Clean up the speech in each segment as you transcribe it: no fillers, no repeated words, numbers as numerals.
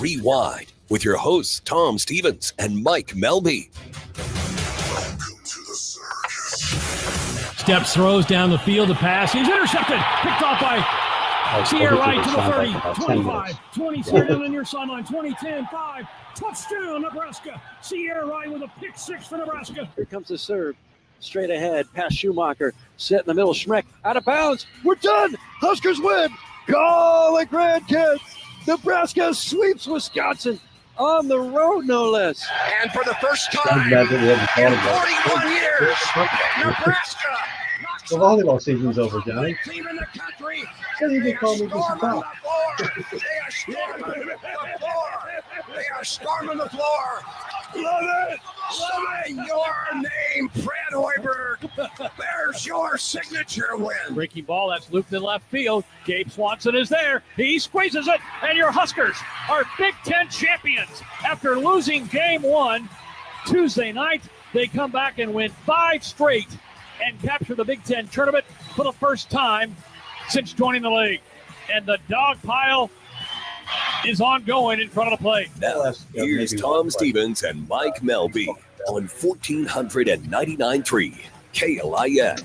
Rewind with your hosts Tom Stevens and Mike Melby. Steps, throws down the field, the pass. He's intercepted. Picked off by Sierra Wright to the 30, 25, 20, Sierra down the near sideline, 20, 10, 5. Touchdown, Nebraska. Sierra Wright with a pick six for Nebraska. Here comes the serve. Straight ahead, past Schumacher. Set in the middle, Schmeck out of bounds. We're done. Huskers win. Go, the grandkids. Nebraska sweeps Wisconsin on the road, no less. And for the first time in 41 years, Nebraska knocks the volleyball season's over, Johnny. team in the country. You can call me just about. They are storming the floor. Love it. Sign your name, Fred Hoiberg. There's your signature win. Breaking ball, that's looped in left field. Gabe Swanson is there. He squeezes it, and your Huskers are Big Ten champions. After losing game one Tuesday night, they come back and win 5 straight and capture the Big Ten tournament for the first time since joining the league. And the dog pile is ongoing in front of the plate. Now, here's Tom Stevens and Mike Melby on 1499.3 KLIN.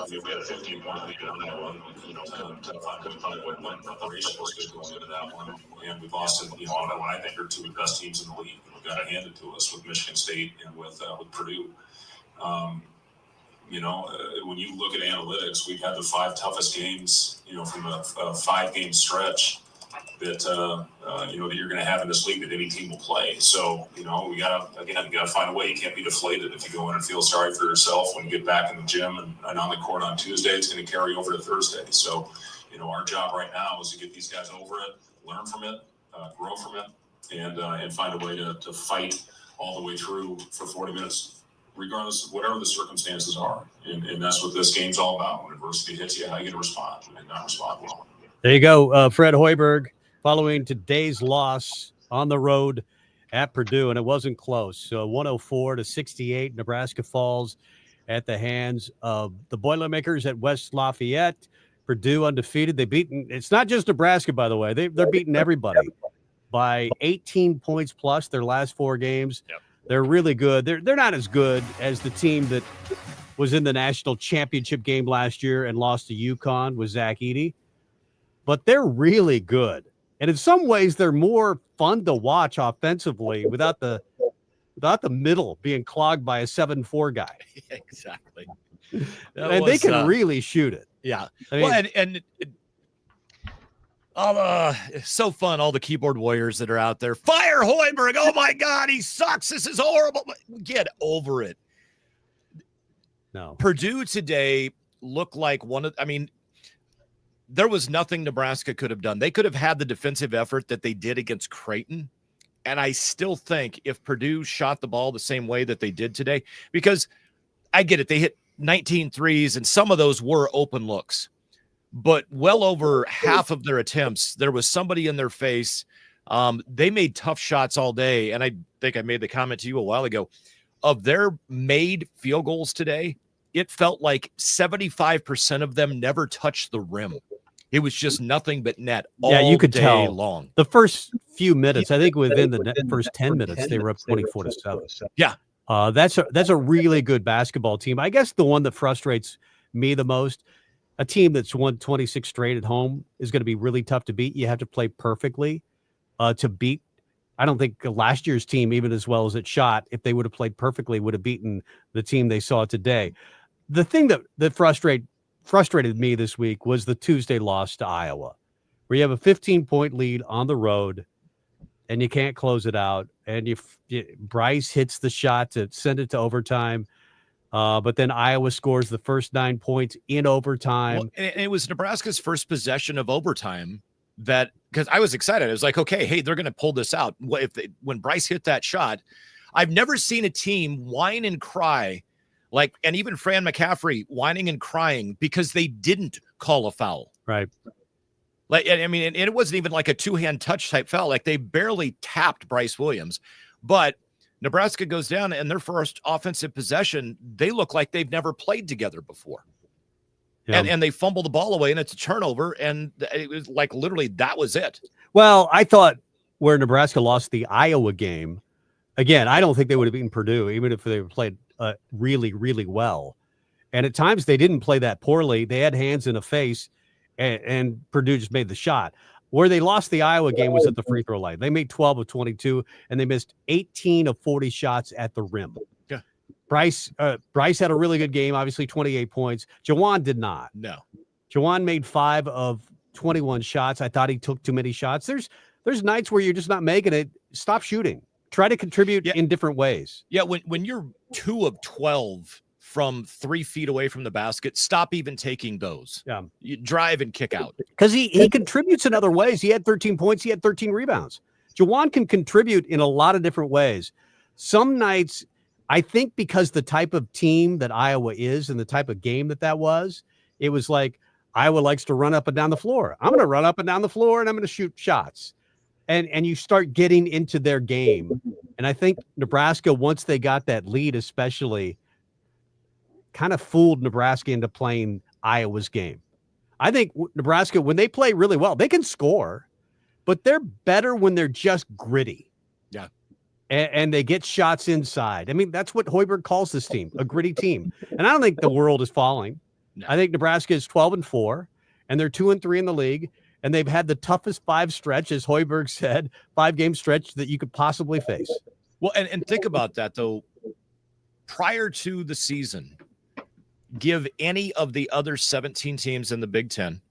We had a 15-point lead on that one. Couldn't find what went. Preparation was good going into that one, and we lost it. On what I think are two of the best teams in the league. We got it handed to us with Michigan State and with Purdue. When you look at analytics, we've had the 5 toughest games. From a 5-game stretch that that you're going to have in this league that any team will play. So we gotta find a way. You can't be deflated if you go in and feel sorry for yourself when you get back in the gym and on the court on Tuesday. It's going to carry over to Thursday. So our job right now is to get these guys over it, learn from it, grow from it, and find a way to fight all the way through for 40 minutes, regardless of whatever the circumstances are. And that's what this game's all about. When adversity hits you, how you going to respond and not respond well. There you go, Fred Hoiberg, following today's loss on the road at Purdue, and it wasn't close. So 104-68, Nebraska falls at the hands of the Boilermakers at West Lafayette. Purdue undefeated. It's not just Nebraska, by the way. They're beating everybody by 18 points plus their last 4 games. Yep. They're really good. They're not as good as the team that was in the national championship game last year and lost to UConn with Zach Edey. But they're really good. And in some ways, they're more fun to watch offensively without the middle being clogged by a 7'4" guy. Exactly. And they can really shoot it. Yeah. I mean, it's so fun, all the keyboard warriors that are out there. Fire Hoiberg. Oh, my God, he sucks. This is horrible. Get over it. No. Purdue today looked like there was nothing Nebraska could have done. They could have had the defensive effort that they did against Creighton. And I still think if Purdue shot the ball the same way that they did today, because I get it, they hit 19 threes and some of those were open looks, but well over half of their attempts, there was somebody in their face. They made tough shots all day. And I think I made the comment to you a while ago, of their made field goals today, it felt like 75% of them never touched the rim. It was just nothing but net all you could day tell long. The first few minutes, I think within the first 10 minutes, they were up 24-7. Yeah. That's a really good basketball team. I guess the one that frustrates me the most, a team that's won 26 straight at home is going to be really tough to beat. You have to play perfectly to beat. I don't think last year's team, even as well as it shot, if they would have played perfectly, would have beaten the team they saw today. The thing that frustrated me this week was the Tuesday loss to Iowa, where you have a 15-point lead on the road and you can't close it out. And Bryce hits the shot to send it to overtime. But then Iowa scores the first 9 points in overtime. Well, and it was Nebraska's first possession of overtime because I was excited. I was like, okay, hey, they're going to pull this out. When Bryce hit that shot, I've never seen a team whine and cry and even Fran McCaffrey whining and crying because they didn't call a foul. Right. And it wasn't even like a 2-hand touch type foul. Like they barely tapped Bryce Williams, but Nebraska goes down, and their first offensive possession, they look like they've never played together before. Yeah. And they fumble the ball away, and it's a turnover, and it was like literally that was it. Well, I thought where Nebraska lost the Iowa game, again, I don't think they would have beaten Purdue, even if they played really, really well. And at times they didn't play that poorly. They had hands in a face, and Purdue just made the shot. Where they lost the Iowa game was at the free throw line. They made 12 of 22, and they missed 18 of 40 shots at the rim. Yeah. Bryce had a really good game, obviously 28 points. Jawan did not. No. Jawan made 5 of 21 shots. I thought he took too many shots. There's nights where you're just not making it. Stop shooting. Try to contribute in different ways. Yeah, when you're 2 of 12 from 3 feet away from the basket, stop even taking those. Yeah. You drive and kick out. Because he contributes in other ways. He had 13 points. He had 13 rebounds. Jawan can contribute in a lot of different ways. Some nights, I think because the type of team that Iowa is and the type of game that was, it was like Iowa likes to run up and down the floor. I'm going to run up and down the floor, and I'm going to shoot shots. And you start getting into their game. And I think Nebraska, once they got that lead especially, kind of fooled Nebraska into playing Iowa's game. I think Nebraska, when they play really well, they can score, but they're better when they're just gritty. Yeah. And they get shots inside. I mean, that's what Hoiberg calls this team, a gritty team. And I don't think the world is falling. No. I think Nebraska is 12-4, and they're 2-3 in the league, and they've had the toughest 5 stretch, as Hoiberg said, 5-game stretch that you could possibly face. Well, and think about that, though. Prior to the season, give any of the other 17 teams in the Big Ten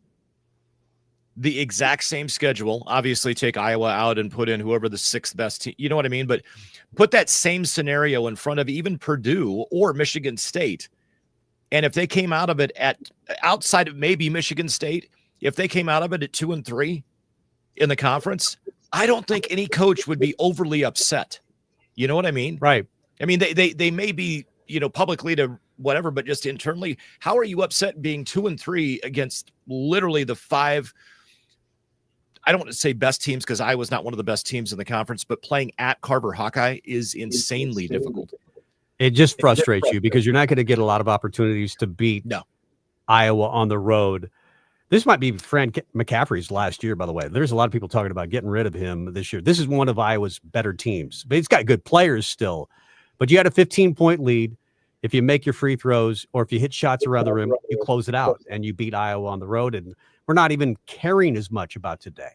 the exact same schedule. Obviously, take Iowa out and put in whoever the 6th best team. You know what I mean? But put that same scenario in front of even Purdue or Michigan State. And if they came out of it outside of maybe Michigan State, if they came out of it at 2-3 in the conference, I don't think any coach would be overly upset. You know what I mean? Right. I mean, they may be, publicly to whatever, but just internally, how are you upset being 2-3 against literally the 5? I don't want to say best teams because I was not one of the best teams in the conference, but playing at Carver Hawkeye is insanely difficult. It just frustrates you because you're not going to get a lot of opportunities to beat Iowa on the road. This might be Fran McCaffrey's last year, by the way. There's a lot of people talking about getting rid of him this year. This is one of Iowa's better teams, but he's got good players still. But you had a 15-point lead. If you make your free throws or if you hit shots around the rim, you close it out and you beat Iowa on the road. And we're not even caring as much about today.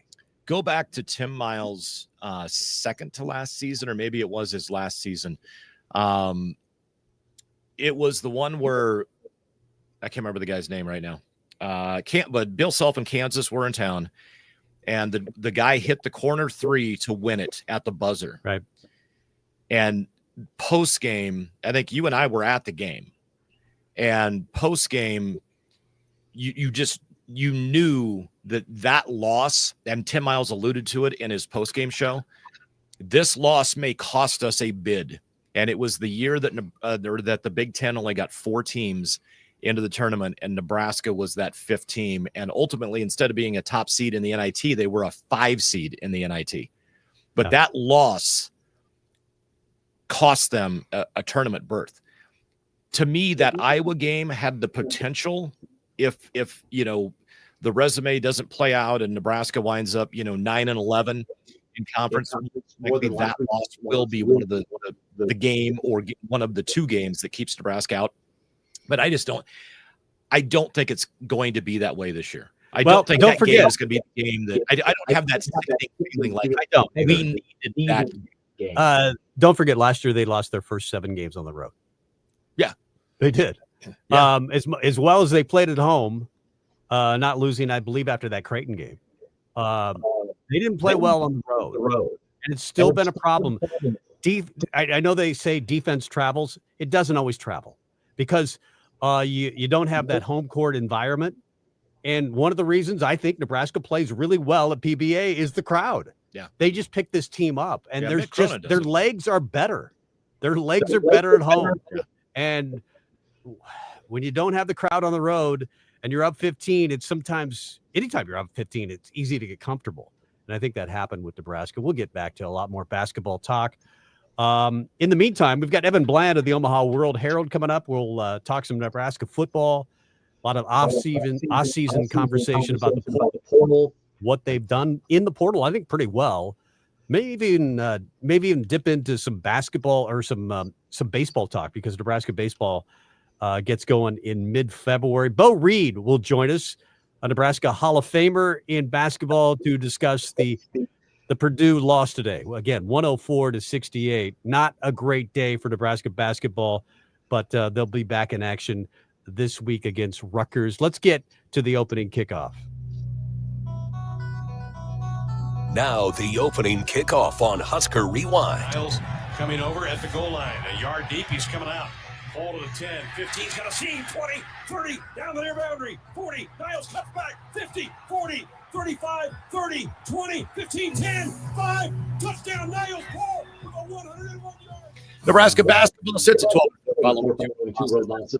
Go back to Tim Miles' second to last season, or maybe it was his last season. It was the one where I can't remember the guy's name right now. But Bill Self and Kansas were in town, and the guy hit the corner 3 to win it at the buzzer. Right. And post game, I think you and I were at the game, and post game, you knew that loss, and Tim Miles alluded to it in his post game show. This loss may cost us a bid, and it was the year that the Big Ten only got 4 teams into the tournament, and Nebraska was that 5th team. And ultimately, instead of being a top seed in the NIT, they were a 5 seed in the NIT. But that loss cost them a tournament berth. To me, that Iowa game had the potential, if the resume doesn't play out and Nebraska winds up 9-11 in conference, maybe that loss will be one of the game or one of the 2 games that keeps Nebraska out. But I don't think it's going to be that way this year. I don't think that game is going to be the game that I don't have that feeling like we needed that game. Don't forget, last year they lost their first 7 games on the road. Yeah, they did. Yeah. As well as they played at home, not losing, I believe, after that Creighton game. They didn't play well on the road, and it's still been a problem. I know they say defense travels. It doesn't always travel because you don't have that home court environment. And one of the reasons I think Nebraska plays really well at PBA is the crowd. Yeah, they just pick this team up, and their legs are better. Their legs are better at home. Yeah. And when you don't have the crowd on the road and you're up 15, it's sometimes anytime you're up 15, it's easy to get comfortable. And I think that happened with Nebraska. We'll get back to a lot more basketball talk In the meantime, we've got Evan Bland of the Omaha World Herald coming up. We'll talk some Nebraska football, a lot of off-season conversation about the portal, what they've done in the portal, I think pretty well. Maybe even dip into some basketball or some baseball talk, because Nebraska baseball gets going in mid-February. Bo Reed will join us, a Nebraska Hall of Famer in basketball, to discuss the Purdue loss today. Again, 104-68. Not a great day for Nebraska basketball, but they'll be back in action this week against Rutgers. Let's get to the opening kickoff. Now the opening kickoff on Husker Rewind. Niles coming over at the goal line. A yard deep. He's coming out. Ball to the 10. 15. He's got a seam. 20, 30. Down the near boundary. 40. Niles cuts back. 50, 40, 35, 30, 20, 15, 10, 5. Touchdown, Niles. Ball with a 101 yard. Nebraska basketball sits at 12.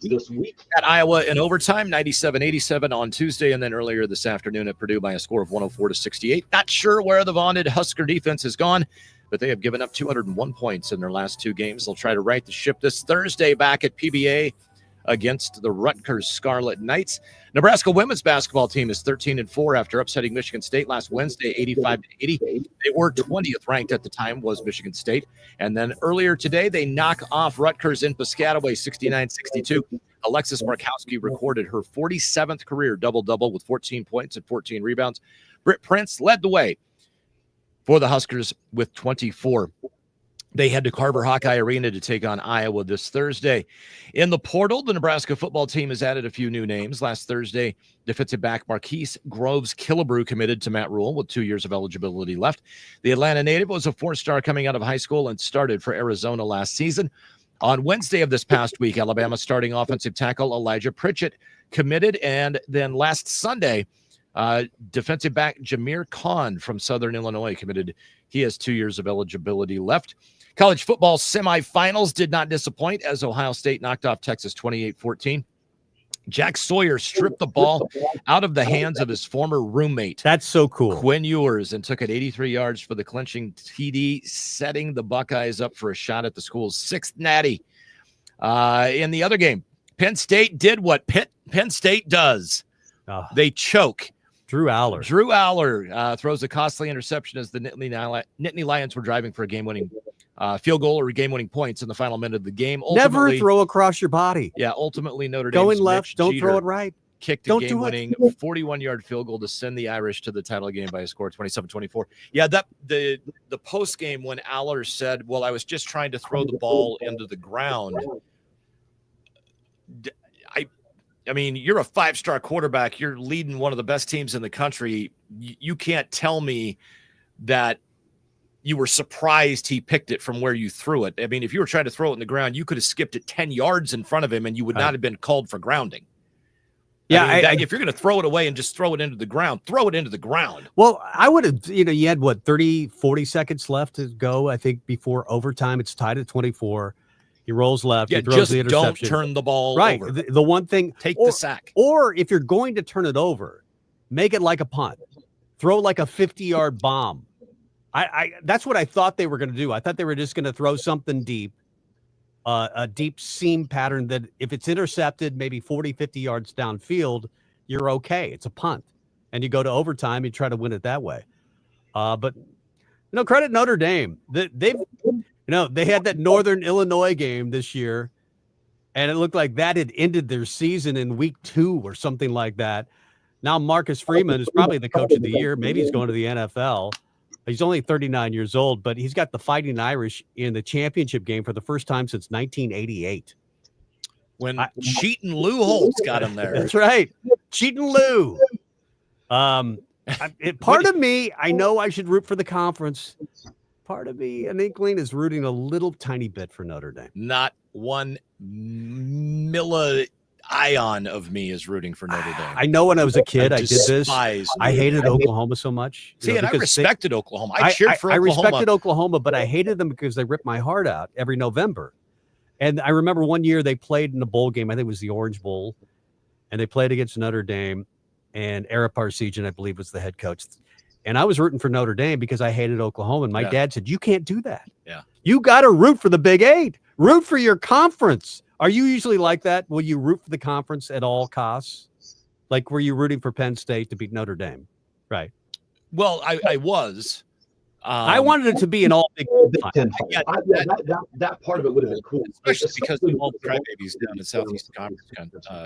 This week at Iowa in overtime, 97-87 on Tuesday, and then earlier this afternoon at Purdue by a score of 104-68. Not sure where the vaunted Husker defense has gone, but they have given up 201 points in their last two games. They'll try to right the ship this Thursday back at PBA against the Rutgers Scarlet Knights. Nebraska women's basketball team is 13-4 after upsetting Michigan State last Wednesday, 85-80. They were 20th ranked at the time, was Michigan State. And then earlier today, they knock off Rutgers in Piscataway, 69-62. Alexis Markowski recorded her 47th career double-double with 14 points and 14 rebounds. Britt Prince led the way for the Huskers with 24. They head to Carver Hawkeye Arena to take on Iowa this Thursday. In the portal, the Nebraska football team has added a few new names. Last Thursday, defensive back Marquise Groves-Killebrew committed to Matt Rule with 2 years of eligibility left. The Atlanta native was a four-star coming out of high school and started for Arizona last season. On Wednesday of this past week, Alabama starting offensive tackle Elijah Pritchett committed. And then last Sunday, defensive back Jameer Khan from Southern Illinois committed. He has 2 years of eligibility left. College football semifinals did not disappoint as Ohio State knocked off Texas 28-14. Jack Sawyer stripped the ball out of the hands of his former roommate. That's so cool. Quinn Ewers, and took it 83 yards for the clinching TD, setting the Buckeyes up for a shot at the school's sixth natty. In the other game, Penn State did what Penn State does. They choke. Drew Aller throws a costly interception as the Nittany Lions were driving for a game-winning field goal or game-winning points in the final minute of the game. Never throw across your body. Yeah, ultimately Notre Dame's going left, Mitch don't Jeter throw it right. Kicked a game-winning 41-yard field goal to send the Irish to the title game by a score of 27-24. Yeah, that the post game when Aller said, "Well, I was just trying to throw the ball into the ground." I mean, you're a five-star quarterback. You're leading one of the best teams in the country. You can't tell me that you were surprised he picked it from where you threw it. I mean, if you were trying to throw it in the ground, you could have skipped it 10 yards in front of him and you would not have been called for grounding. Yeah, if you're going to throw it away and just throw it into the ground, throw it into the ground. Well, I would have, you had 30, 40 seconds left to go, I think, before overtime. It's tied at 24. He rolls left. Yeah, he throws just the interception. don't turn the ball right. over. The one thing. Take the sack. Or if you're going to turn it over, make it like a punt. Throw like a 50-yard bomb. That's what I thought they were going to do. I thought they were just going to throw something deep, a deep seam pattern that if it's intercepted maybe 40, 50 yards downfield, you're okay. It's a punt. And you go to overtime, you try to win it that way. But credit Notre Dame. They've they had that Northern Illinois game this year, and it looked like that had ended their season in week 2 or something like that. Now Marcus Freeman is probably the coach of the year. Maybe he's going to the NFL. He's only 39 years old, but he's got the Fighting Irish in the championship game for the first time since 1988. When Cheatin' Lou Holtz got him there. That's right. Cheatin' Lou. Part of me, I know I should root for the conference. Part of me, an inkling, is rooting a little tiny bit for Notre Dame. Not 1 million of me is rooting for Notre Dame. I know when I was a kid, I did this. I hated Oklahoma so much. See, and I respected Oklahoma. I cheered for Oklahoma. I respected Oklahoma, but I hated them because they ripped my heart out every November. And I remember one year they played in a bowl game. I think it was the Orange Bowl. And they played against Notre Dame. And Ara Parseghian, I believe, was the head coach. And I was rooting for Notre Dame because I hated Oklahoma. And my dad said, "You can't do that. Yeah, You got to root for the Big 8. Root for your conference. Are you usually like that? Will you root for the conference at all costs? Like, were you rooting for Penn State to beat Notre Dame? Right. Well, I was. I wanted it to be an all Big Ten. That part of it would have been cool, especially because of all the crybabies down in Southeast Conference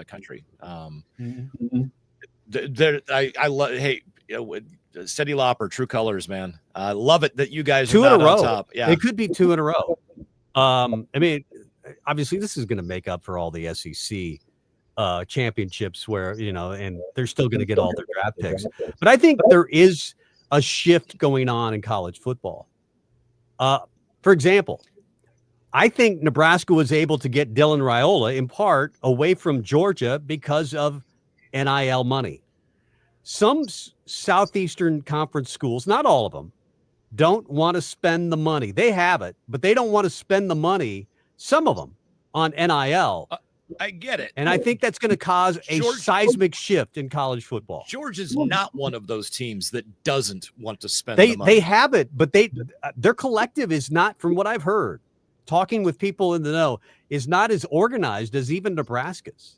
country. I love. Hey, Steady Lopper, True Colors, man. I love it that you guys two are in a row. On top. Yeah, it could be 2 in a row. I mean, obviously, this is going to make up for all the SEC championships, where and they're still going to get all their draft picks. But I think there is a shift going on in college football. For example, I think Nebraska was able to get Dylan Raiola in part away from Georgia because of NIL money. Some Southeastern Conference schools, not all of them, don't want to spend the money. They have it, but they don't want to spend the money, some of them, on NIL. I get it. And I think that's going to cause a seismic shift in college football. George is not one of those teams that doesn't want to spend the money. They have it, but their collective is not, from what I've heard, talking with people in the know, is not as organized as even Nebraska's.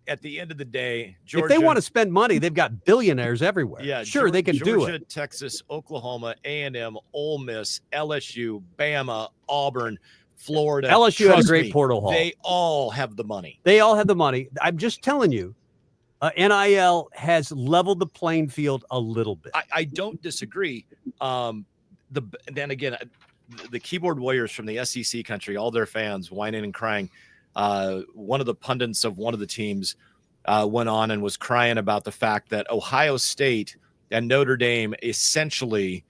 At the end of the day, Georgia, if they want to spend money, they've got billionaires everywhere. Yeah, sure, they can do it. Georgia, Texas, Oklahoma, A&M, Ole Miss, LSU, Bama, Auburn, Florida. LSU had a great portal haul. They all have the money. They all have the money. I'm just telling you, NIL has leveled the playing field a little bit. I don't disagree. Then again, the keyboard warriors from the SEC country, all their fans whining and crying. One of the pundits of one of the teams went on and was crying about the fact that Ohio State and Notre Dame essentially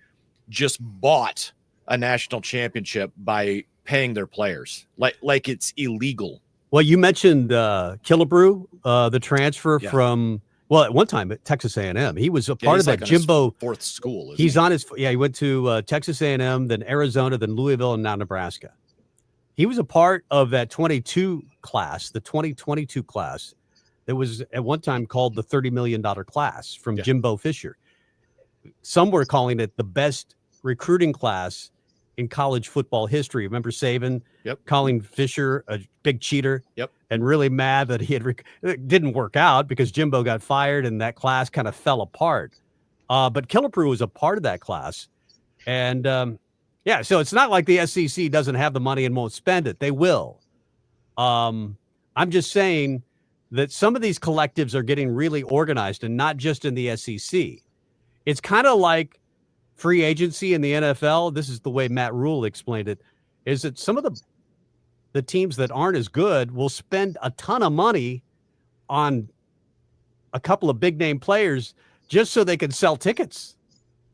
just bought a national championship by paying their players like it's illegal. Well, you mentioned Killebrew, the transfer from, well, at one time at Texas A&M. He was a part of that Jimbo fourth school. He's on his, he went to Texas A&M, then Arizona, then Louisville, and now Nebraska. He was a part of that 22 class, the 2022 class that was at one time called the $30 million class from Jimbo Fisher. Some were calling it the best recruiting class in college football history. Remember Saban calling Fisher a big cheater and really mad that he had it didn't work out because Jimbo got fired and that class kind of fell apart. But Killebrew was a part of that class. And yeah, so it's not like the SEC doesn't have the money and won't spend it. They will. I'm just saying that some of these collectives are getting really organized, and not just in the SEC. It's kind of like free agency in the NFL. This is the way Matt Rule explained it, is that some of the teams that aren't as good will spend a ton of money on a couple of big name players just so they can sell tickets.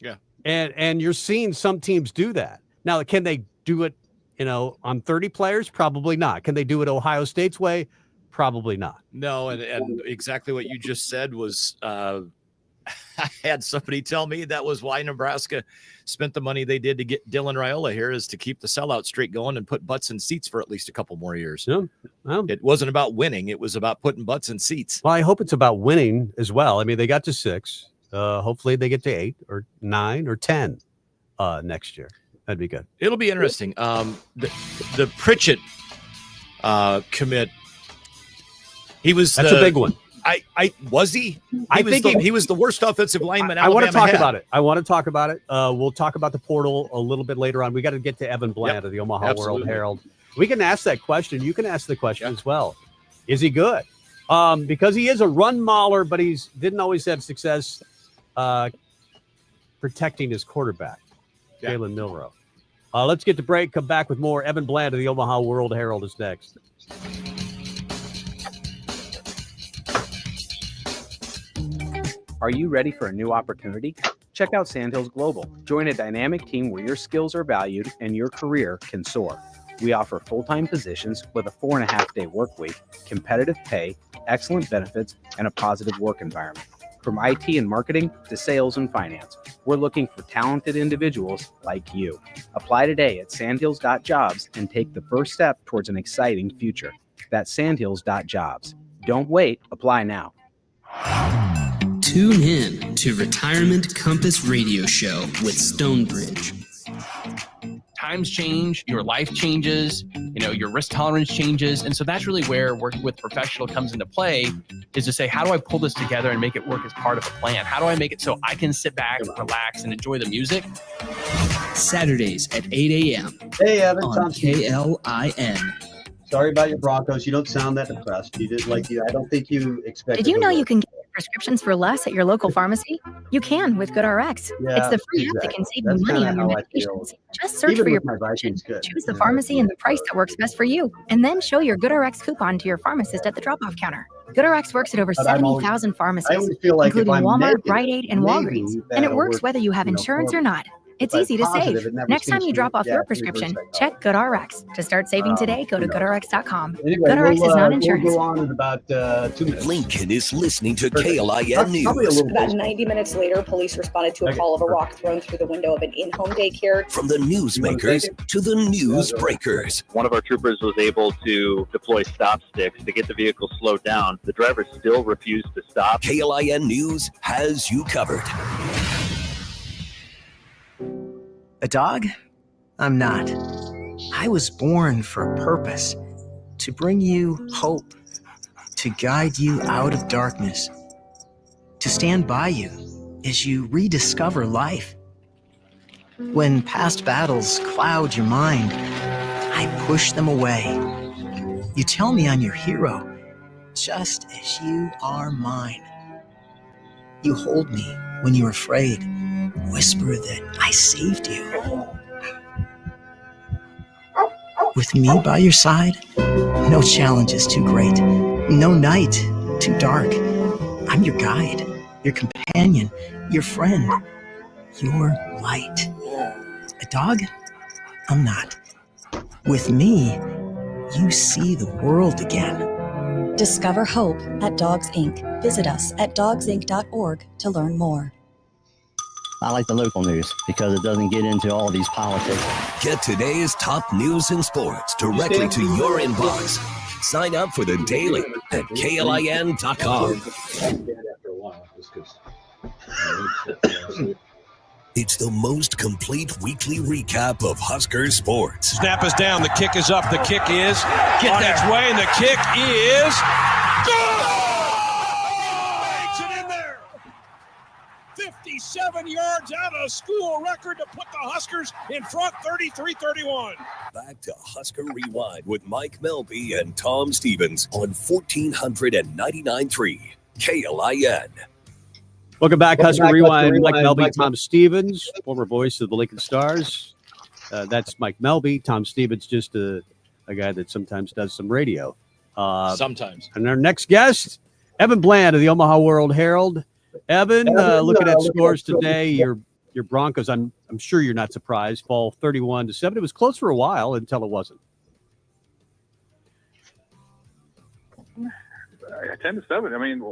Yeah. And you're seeing some teams do that. Now, can they do it, on 30 players? Probably not. Can they do it Ohio State's way? Probably not. No, and exactly what you just said was I had somebody tell me that was why Nebraska spent the money they did to get Dylan Raiola here, is to keep the sellout streak going and put butts in seats for at least a couple more years. Yeah. Well, it wasn't about winning. It was about putting butts in seats. Well, I hope it's about winning as well. I mean, they got to 6. Hopefully they get to 8 or 9 or 10 next year. That'd be good. It'll be interesting. The Pritchett commit. That's a big one. Was he? I think he was the worst offensive lineman. I want to talk about it. We'll talk about the portal a little bit later on. We got to get to Evan Bland of the Omaha World Herald. We can ask that question. You can ask the question as well. Is he good? Because he is a run mauler, but he didn't always have success protecting his quarterback, Jalen Milroe. Let's get to break. Come back with more. Evan Bland of the Omaha World Herald is next. Are you ready for a new opportunity? Check out Sandhills Global. Join a dynamic team where your skills are valued and your career can soar. We offer full-time positions with a 4.5-day work week, competitive pay, excellent benefits, and a positive work environment. From IT and marketing to sales and finance, we're looking for talented individuals like you. Apply today at sandhills.jobs and take the first step towards an exciting future. That's sandhills.jobs. Don't wait. Apply now. Tune in to Retirement Compass Radio Show with Stonebridge. times change, your life changes, your risk tolerance changes. And so that's really where working with a professional comes into play, is to say, how do I pull this together and make it work as part of a plan? How do I make it so I can sit back, relax, and enjoy the music? Saturdays at 8 a.m. Hey, Evan. on KLIN. Sorry about your Broncos. You don't sound that depressed. You did I don't think you expected. Did you know you can get prescriptions for less at your local pharmacy? You can with GoodRx. Yeah, it's the free app that can save you money on your medications. Just search Even for your with my prescription, Vikings, choose the pharmacy and the price that works best for you, and then show your GoodRx coupon to your pharmacist at the drop-off counter. GoodRx works at over 70,000 pharmacies, feel like including if I'm Walmart, negative, Rite Aid, and maybe Walgreens, and it that'll works work, whether you have insurance or not. It's easy to save. Next time you drop off your prescription, check GoodRx. To start saving today, go to GoodRx.com. Anyway, GoodRx is not insurance. We'll go on in about 2 minutes. Lincoln is listening to KLIN News. About 90 minutes later, police responded to a call of a rock thrown through the window of an in-home daycare. From the newsmakers to the news breakers. One of our troopers was able to deploy stop sticks to get the vehicle slowed down. The driver still refused to stop. KLIN News has you covered. A dog? I'm not. I was born for a purpose, to bring you hope, to guide you out of darkness, to stand by you as you rediscover life. When past battles cloud your mind, I push them away. You tell me I'm your hero, just as you are mine. You hold me when you're afraid. Whisper that I saved you. With me by your side, no challenge is too great, no night too dark. I'm your guide, your companion, your friend, your light. A dog? I'm not. With me, you see the world again. Discover hope at Dogs Inc. Visit us at dogsinc.org to learn more. I like the local news because it doesn't get into all these politics. Get today's top news and sports directly to your inbox. Sign up for the daily at KLIN.com. It's the most complete weekly recap of Husker sports. Snap is down. The kick is up. The kick is on its way, and the kick is good! Makes it in there. 57 yards out of school record to put the Huskers in front, 33-31. Back to Husker Rewind with Mike Melby and Tom Stevens on 1499.3 KLIN. Welcome back, Husker Rewind. Mike Melby, Tom Stevens, former voice of the Lincoln Stars. That's Mike Melby. Tom Stevens, just a guy that sometimes does some radio. Sometimes. And our next guest, Evan Bland of the Omaha World Herald. Evan, looking at scores today, your Broncos, I'm sure you're not surprised, fall 31-7. It was close for a while until it wasn't. 10-7. I mean,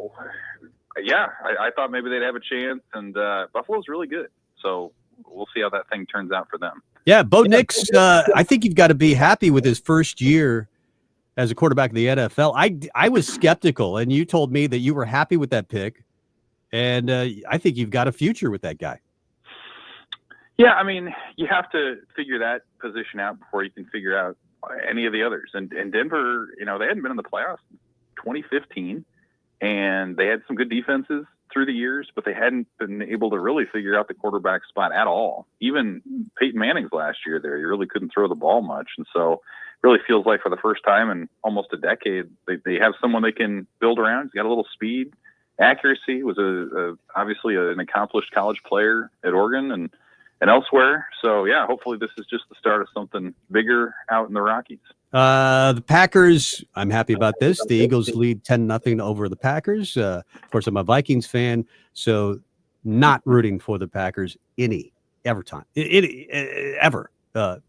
yeah, I thought maybe they'd have a chance, and Buffalo's really good. So we'll see how that thing turns out for them. Yeah, Bo Nix, I think you've got to be happy with his first year as a quarterback of the NFL. I was skeptical, and you told me that you were happy with that pick, and I think you've got a future with that guy. Yeah, I mean, you have to figure that position out before you can figure out any of the others. And Denver, they hadn't been in the playoffs in 2015. And they had some good defenses through the years, but they hadn't been able to really figure out the quarterback spot at all. Even Peyton Manning's last year there, he really couldn't throw the ball much. And so it really feels like for the first time in almost a decade, they have someone they can build around. He's got a little speed, accuracy, was obviously an accomplished college player at Oregon and elsewhere. So, yeah, hopefully this is just the start of something bigger out in the Rockies. The Packers, I'm happy about this. The Eagles lead 10-0 over the Packers. Of course, I'm a Vikings fan, so not rooting for the Packers ever,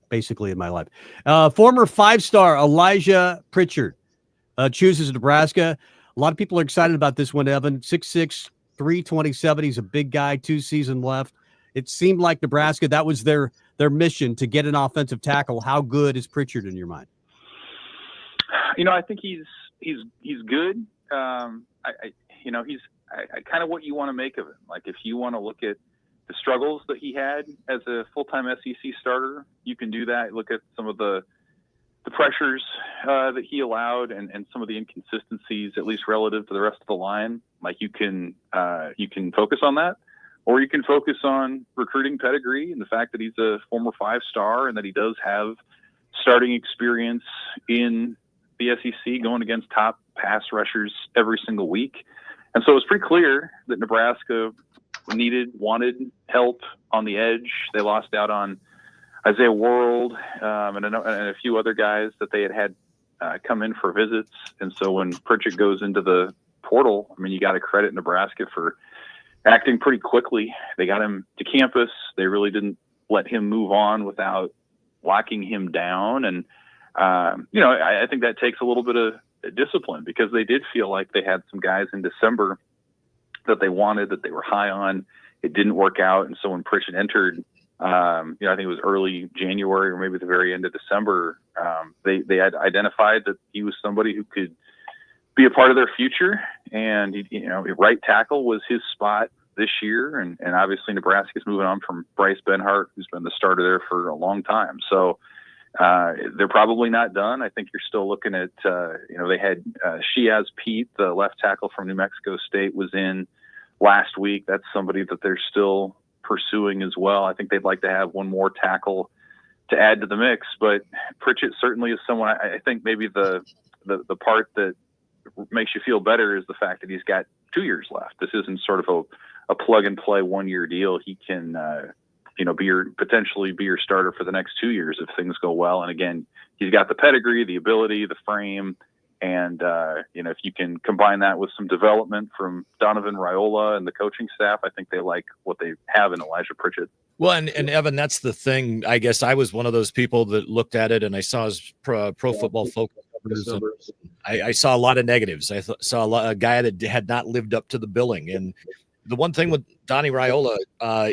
basically in my life. Former five-star Elijah Pritchard chooses Nebraska. A lot of people are excited about this one, Evan. 6'6", 327. He's a big guy, 2 seasons left. It seemed like Nebraska, that was their mission to get an offensive tackle. How good is Pritchard in your mind? I think he's good. He's kind of what you want to make of him. Like if you want to look at the struggles that he had as a full-time SEC starter. You can do that. Look at some of the pressures that he allowed and some of the inconsistencies, at least relative to the rest of the line. Like you can focus on that, or you can focus on recruiting pedigree and the fact that he's a former 5-star and that he does have starting experience in the SEC going against top pass rushers every single week. And so it was pretty clear that Nebraska wanted help on the edge. They lost out on Isaiah World and a few other guys that they had come in for visits. And so when Pritchett goes into the portal, I mean, you got to credit Nebraska for acting pretty quickly. They got him to campus. They really didn't let him move on without locking him down. And, I think that takes a little bit of discipline, because they did feel like they had some guys in December that they wanted, that they were high on. It didn't work out. And so when Pritchett entered, I think it was early January or maybe the very end of December, they had identified that he was somebody who could be a part of their future. And, right tackle was his spot this year. And obviously Nebraska's moving on from Bryce Benhart, who's been the starter there for a long time. So they're probably not done. I think you're still looking at, they had Shiaz Pete, the left tackle from New Mexico State, was in last week. That's somebody that they're still pursuing as well. I think they'd like to have one more tackle to add to the mix, but Pritchett certainly is someone. I think maybe the part that makes you feel better is the fact that he's got 2 years left. This isn't sort of a plug and play 1 year deal. He can, potentially be your starter for the next 2 years if things go well. And again, he's got the pedigree, the ability, the frame. And, if you can combine that with some development from Donovan Raiola and the coaching staff, I think they like what they have in Elijah Pritchett. Well, and Evan, that's the thing. I guess I was one of those people that looked at it and I saw his pro football focus numbers. I saw a lot of negatives. I saw a guy that had not lived up to the billing. And the one thing with Donnie Raiola,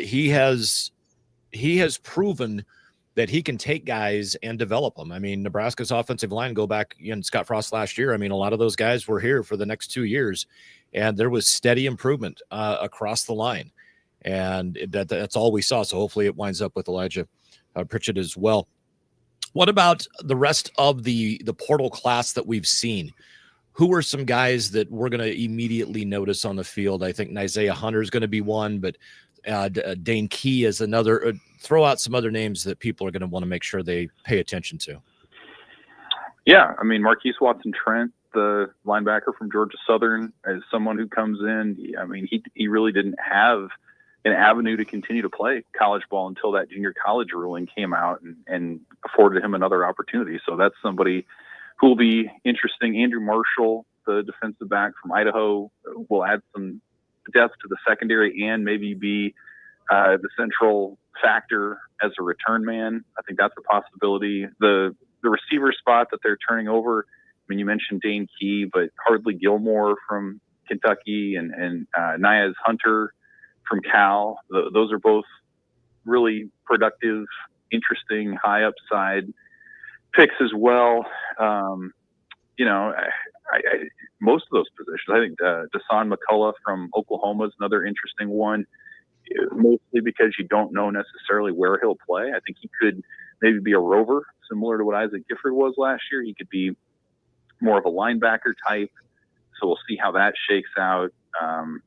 he has proven that he can take guys and develop them. I mean, Nebraska's offensive line, go back in Scott Frost last year. I mean, a lot of those guys were here for the next 2 years, and there was steady improvement across the line. And that's all we saw. So hopefully it winds up with Elijah Pritchett as well. What about the rest of the portal class that we've seen? Who are some guys that we're going to immediately notice on the field? I think Isaiah Hunter is going to be one, but Dane Key is another. Throw out some other names that people are going to want to make sure they pay attention to. Yeah, I mean, Marquise Watson-Trent, the linebacker from Georgia Southern, is someone who comes in. I mean, he really didn't have an avenue to continue to play college ball until that junior college ruling came out and afforded him another opportunity. So that's somebody who will be interesting. Andrew Marshall, the defensive back from Idaho, will add some depth to the secondary and maybe be the central factor as a return man. I think that's a possibility. The receiver spot that they're turning over, I mean, you mentioned Dane Key, but Hardly Gilmore from Kentucky and Niaz Hunter from Cal. Those are both really productive, interesting, high upside picks as well. Most of those positions, I think Dasan McCullough from Oklahoma is another interesting one, mostly because you don't know necessarily where he'll play. I think he could maybe be a rover, similar to what Isaac Gifford was last year. He could be more of a linebacker type. So we'll see how that shakes out. And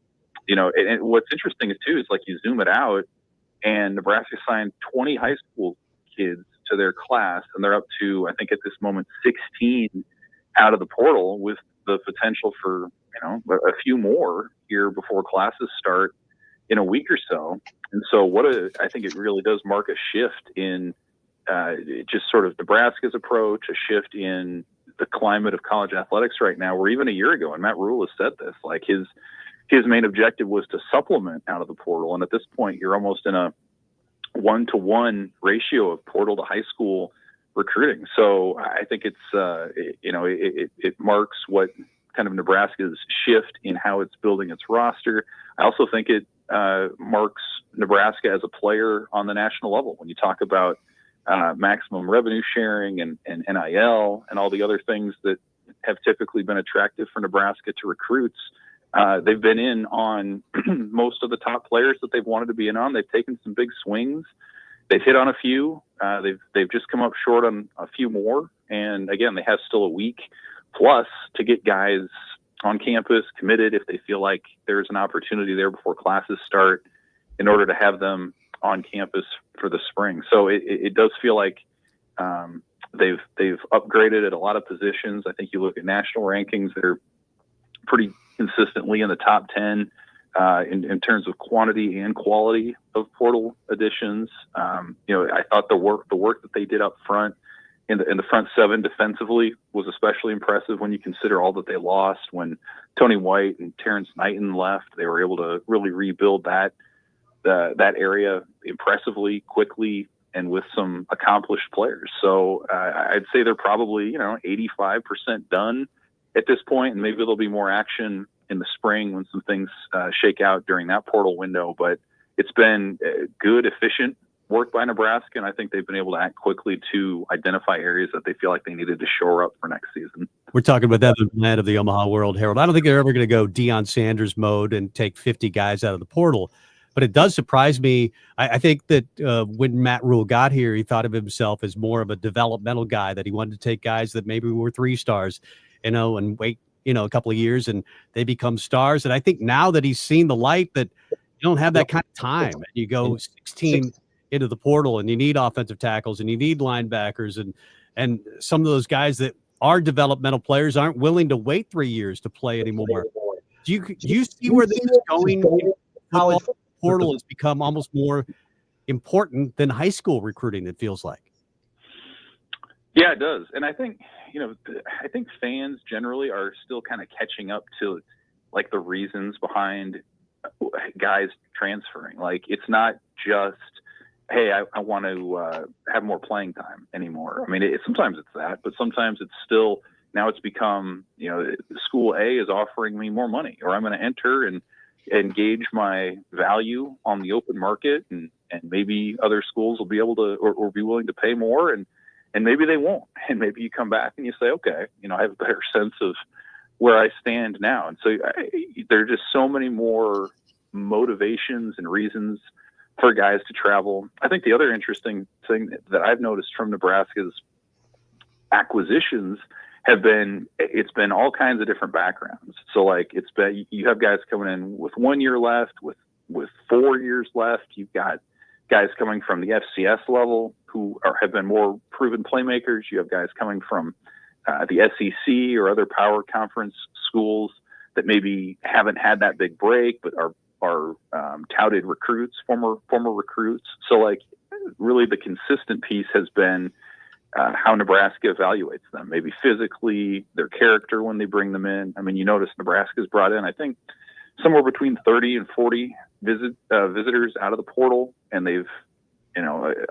what's interesting is too, is like you zoom it out and Nebraska signed 20 high school kids to their class, and they're up to, I think at this moment, 16 out of the portal, with the potential for, a few more here before classes start in a week or so. And so I think it really does mark a shift in just sort of Nebraska's approach, a shift in the climate of college athletics right now, where even a year ago, and Matt Rule has said this, like his main objective was to supplement out of the portal. And at this point, you're almost in a 1-to-1 ratio of portal to high school recruiting. So I think it's, it marks what kind of Nebraska's shift in how it's building its roster. I also think it marks Nebraska as a player on the national level. When you talk about maximum revenue sharing and NIL and all the other things that have typically been attractive for Nebraska to recruits, They've been in on most of the top players that they've wanted to be in on. They've taken some big swings. They've hit on a few. They've just come up short on a few more. And again, they have still a week plus to get guys on campus committed if they feel like there's an opportunity there before classes start, in order to have them on campus for the spring. So it does feel like they've upgraded at a lot of positions. I think you look at national rankings, they're pretty consistently in the top 10 in terms of quantity and quality of portal additions. I thought the work that they did up front in the front seven defensively was especially impressive when you consider all that they lost. When Tony White and Terrence Knighton left, they were able to really rebuild that area impressively, quickly, and with some accomplished players. So I'd say they're probably 85% done at this point, and maybe there'll be more action in the spring when some things shake out during that portal window. But it's been good, efficient work by Nebraska, and I think they've been able to act quickly to identify areas that they feel like they needed to shore up for next season. We're talking with Evan Burnett of the Omaha World Herald. I don't think they're ever going to go Deion Sanders mode and take 50 guys out of the portal, but it does surprise me. I think that when Matt Rule got here, he thought of himself as more of a developmental guy, that he wanted to take guys that maybe were 3 stars, and wait, a couple of years and they become stars. And I think now that he's seen the light, that you don't have that kind of time, and you go 16 into the portal, and you need offensive tackles, and you need linebackers, and some of those guys that are developmental players aren't willing to wait 3 years to play anymore. Do you see where this is going? College portal has become almost more important than high school recruiting, it feels like. Yeah, it does. And I think, I think fans generally are still kind of catching up to like the reasons behind guys transferring. Like, it's not just, hey, I want to have more playing time anymore. I mean, sometimes it's that, but sometimes it's still, now it's become, school A is offering me more money, or I'm going to enter and gauge my value on the open market, and maybe other schools will be able to, or be willing to pay more, and maybe they won't. And maybe you come back and you say, okay, I have a better sense of where I stand now. And so there are just so many more motivations and reasons for guys to travel. I think the other interesting thing that I've noticed from Nebraska's acquisitions it's been all kinds of different backgrounds. So like, you have guys coming in with 1 year left, with 4 years left. You've got guys coming from the FCS level who have been more proven playmakers. You have guys coming from the SEC or other power conference schools that maybe haven't had that big break, but are touted recruits, former recruits. So like, really the consistent piece has been how Nebraska evaluates them, maybe physically, their character when they bring them in. I mean, you notice Nebraska's brought in, I think, somewhere between 30 and 40 visitors out of the portal, and they've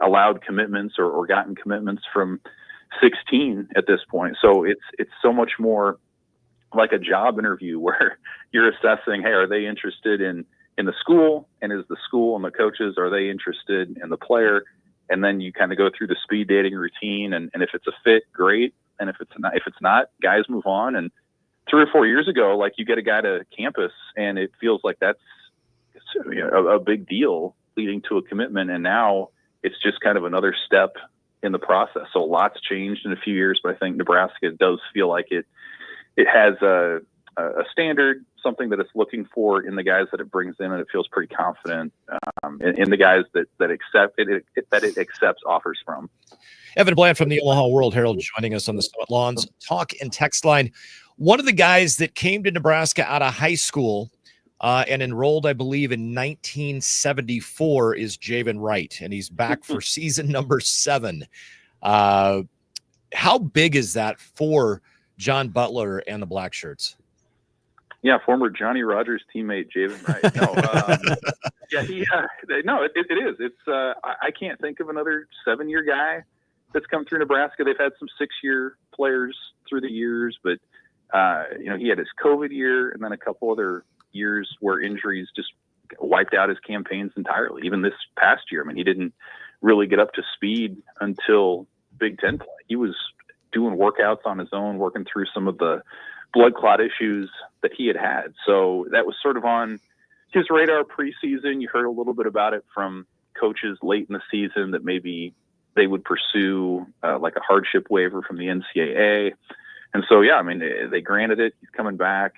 allowed commitments or gotten commitments from 16 at this point. So it's so much more like a job interview where you're assessing, hey, are they interested in the school, and is the school and the coaches, are they interested in the player? And then you kind of go through the speed dating routine, and if it's a fit, great. And if it's not, guys move on. And 3 or 4 years ago, like, you get a guy to campus and it feels like that's a big deal leading to a commitment. And now it's just kind of another step in the process. So a lot's changed in a few years, but I think Nebraska does feel like it has a standard, something that it's looking for in the guys that it brings in, and it feels pretty confident in the guys that it accepts offers from. Evan Bland from the Omaha World Herald joining us on the Summit Lawns talk and text line. One of the guys that came to Nebraska out of high school and enrolled, I believe, in 1974 is Javen Wright, and he's back for season number 7. How big is that for John Butler and the Black Shirts? Yeah, former Johnny Rogers teammate Javen Wright. No, it is. It's I can't think of another 7-year guy that's come through Nebraska. They've had some 6-year players through the years, but he had his COVID year and then a couple other years where injuries just wiped out his campaigns entirely. Even this past year, I mean, he didn't really get up to speed until Big Ten play. He was doing workouts on his own, working through some of the blood clot issues that he had. So that was sort of on his radar preseason. You heard a little bit about it from coaches late in the season that maybe they would pursue like a hardship waiver from the NCAA. And so, yeah, I mean, they granted it. He's coming back.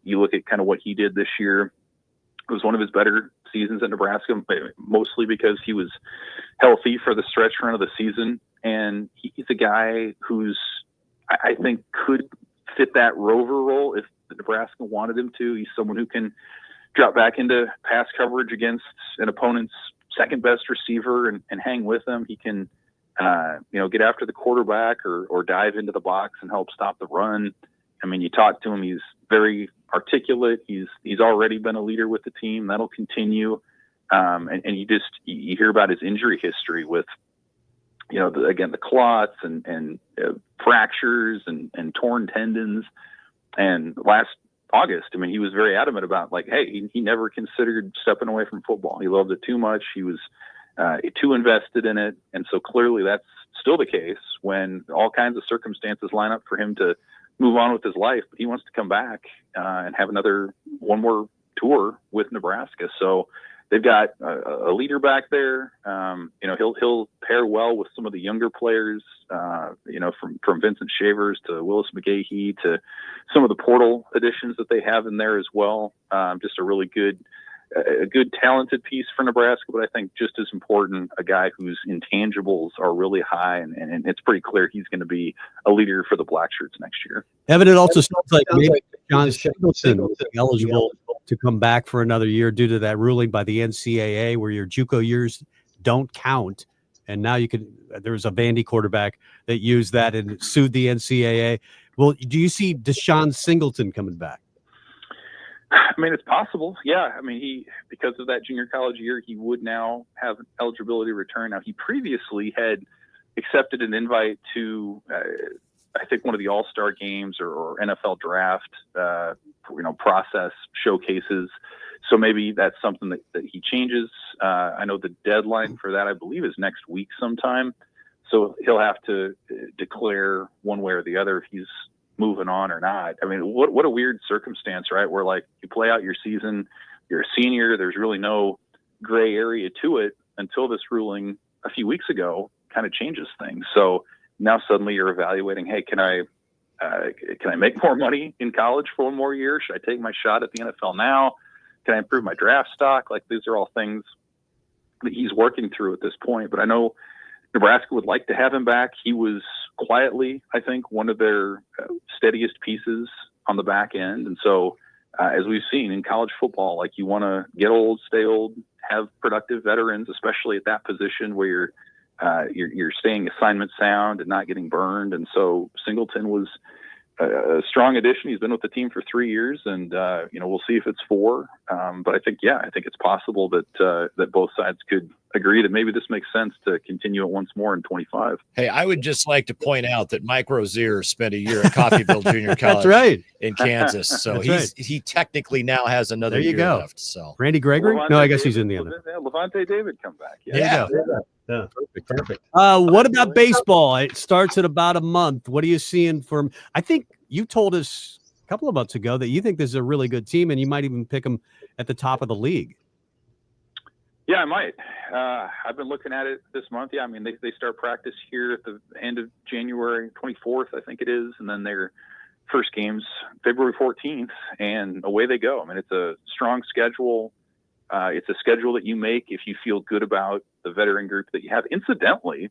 You look at kind of what he did this year. It was one of his better seasons at Nebraska, mostly because he was healthy for the stretch run of the season. And he's a guy who's, I think, could fit that rover role if Nebraska wanted him to. He's someone who can drop back into pass coverage against an opponent's second best receiver and hang with them. He can, get after the quarterback or dive into the box and help stop the run. I mean, you talk to him, he's very articulate. He's already been a leader with the team. That'll continue. And you hear about his injury history with, the clots and fractures and torn tendons. And last August, I mean, he was very adamant about hey, he never considered stepping away from football. He loved it too much. He was too invested in it. And so clearly that's still the case when all kinds of circumstances line up for him to move on with his life. But he wants to come back and have one more tour with Nebraska. So they've got a leader back there. He'll pair well with some of the younger players, from Vincent Shavers to Willis McGahee to some of the portal additions that they have in there as well. Just a really good, talented piece for Nebraska, but I think just as important, a guy whose intangibles are really high, and it's pretty clear he's going to be a leader for the Black Shirts next year. Evan, it also sounds like maybe John Singleton is eligible to come back for another year due to that ruling by the NCAA where your JUCO years don't count. And now there was a Vandy quarterback that used that and sued the NCAA. Well, do you see Deshaun Singleton coming back? I mean, it's possible. Yeah. I mean, because of that junior college year, he would now have eligibility to return. Now, he previously had accepted an invite to, I think, one of the All-Star games or NFL draft, process showcases. So maybe that's something that he changes. I know the deadline for that, I believe, is next week sometime. So he'll have to declare one way or the other if he's moving on or not. I mean, what a weird circumstance, right? Where you play out your season, you're a senior, there's really no gray area to it until this ruling a few weeks ago kind of changes things. So now suddenly you're evaluating, hey, can I make more money in college for one more year? Should I take my shot at the NFL now? Can I improve my draft stock? These are all things that he's working through at this point. But I know Nebraska would like to have him back. He was quietly, I think, one of their steadiest pieces on the back end. And so, as we've seen in college football, you want to get old, stay old, have productive veterans, especially at that position where you're staying assignment sound and not getting burned. And so Singleton was a strong addition. He's been with the team for 3 years, and we'll see if it's 4. But I think it's possible that both sides could agree that maybe this makes sense to continue it once more in 25. Hey, I would just like to point out that Mike Rozier spent a year at Coffeyville Junior College That's right. in Kansas. So he technically now has another year left. So Randy Gregory? Levante No, I guess he's in the other. Levante David come back. Yeah. Perfect. What about baseball? It starts in about a month. What are you seeing from? I think you told us a couple of months ago that you think this is a really good team, and you might even pick them at the top of the league. Yeah, I might. I've been looking at it this month. Yeah, I mean, they start practice here at the end of January 24th, I think it is, and then their first game's February 14th, and away they go. I mean, it's a strong schedule. It's a schedule that you make if you feel good about the veteran group that you have. Incidentally,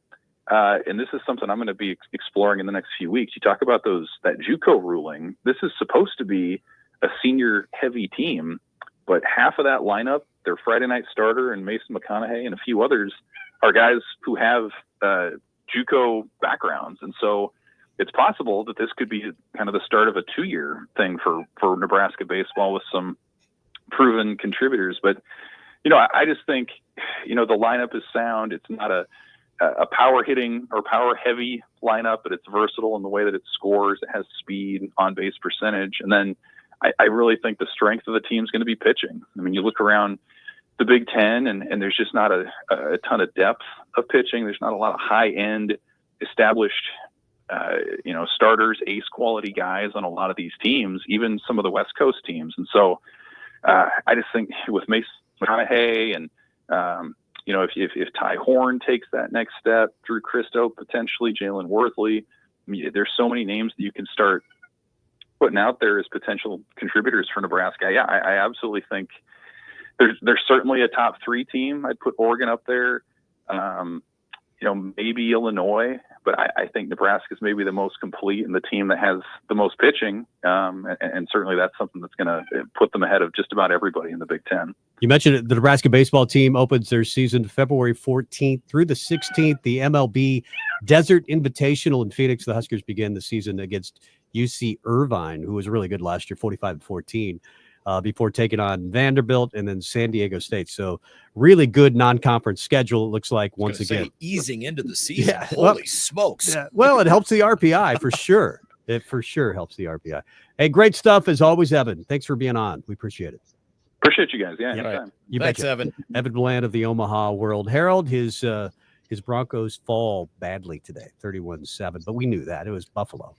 and this is something I'm going to be exploring in the next few weeks. You talk about that JUCO ruling. This is supposed to be a senior-heavy team, but half of that lineup, their Friday night starter and Mason McConaughey and a few others, are guys who have JUCO backgrounds. And so it's possible that this could be kind of the start of a 2-year thing for Nebraska baseball with some proven contributors. But, I just think, the lineup is sound. It's not a power hitting or power heavy lineup, but it's versatile in the way that it scores. It has speed, on base percentage. And then I really think the strength of the team is going to be pitching. I mean, you look around the Big Ten and there's just not a ton of depth of pitching. There's not a lot of high end established starters, ace quality guys on a lot of these teams, even some of the West Coast teams. And so I just think with Mason McConaughey and, if Ty Horn takes that next step, Drew Christo, potentially Jalen Worthley, there's so many names that you can start putting out there as potential contributors for Nebraska. Yeah, I absolutely think there's certainly a top 3 team. I'd put Oregon up there. Maybe Illinois, but I think Nebraska is maybe the most complete and the team that has the most pitching. And certainly that's something that's going to put them ahead of just about everybody in the Big Ten. You mentioned it, the Nebraska baseball team opens their season February 14th through the 16th. The MLB Desert Invitational in Phoenix. The Huskers begin the season against UC Irvine, who was really good last year, 45-14. Before taking on Vanderbilt and then San Diego State. So really good non-conference schedule, it looks like, once again. Easing into the season. Yeah, Holy smokes. Yeah, well, it helps the RPI for sure. It for sure helps the RPI. Hey, great stuff as always, Evan. Thanks for being on. We appreciate it. Appreciate you guys. Yeah, anytime. Thanks, betcha. Evan. Evan Bland of the Omaha World Herald. His Broncos fall badly today, 31-7. But we knew that. It was Buffalo.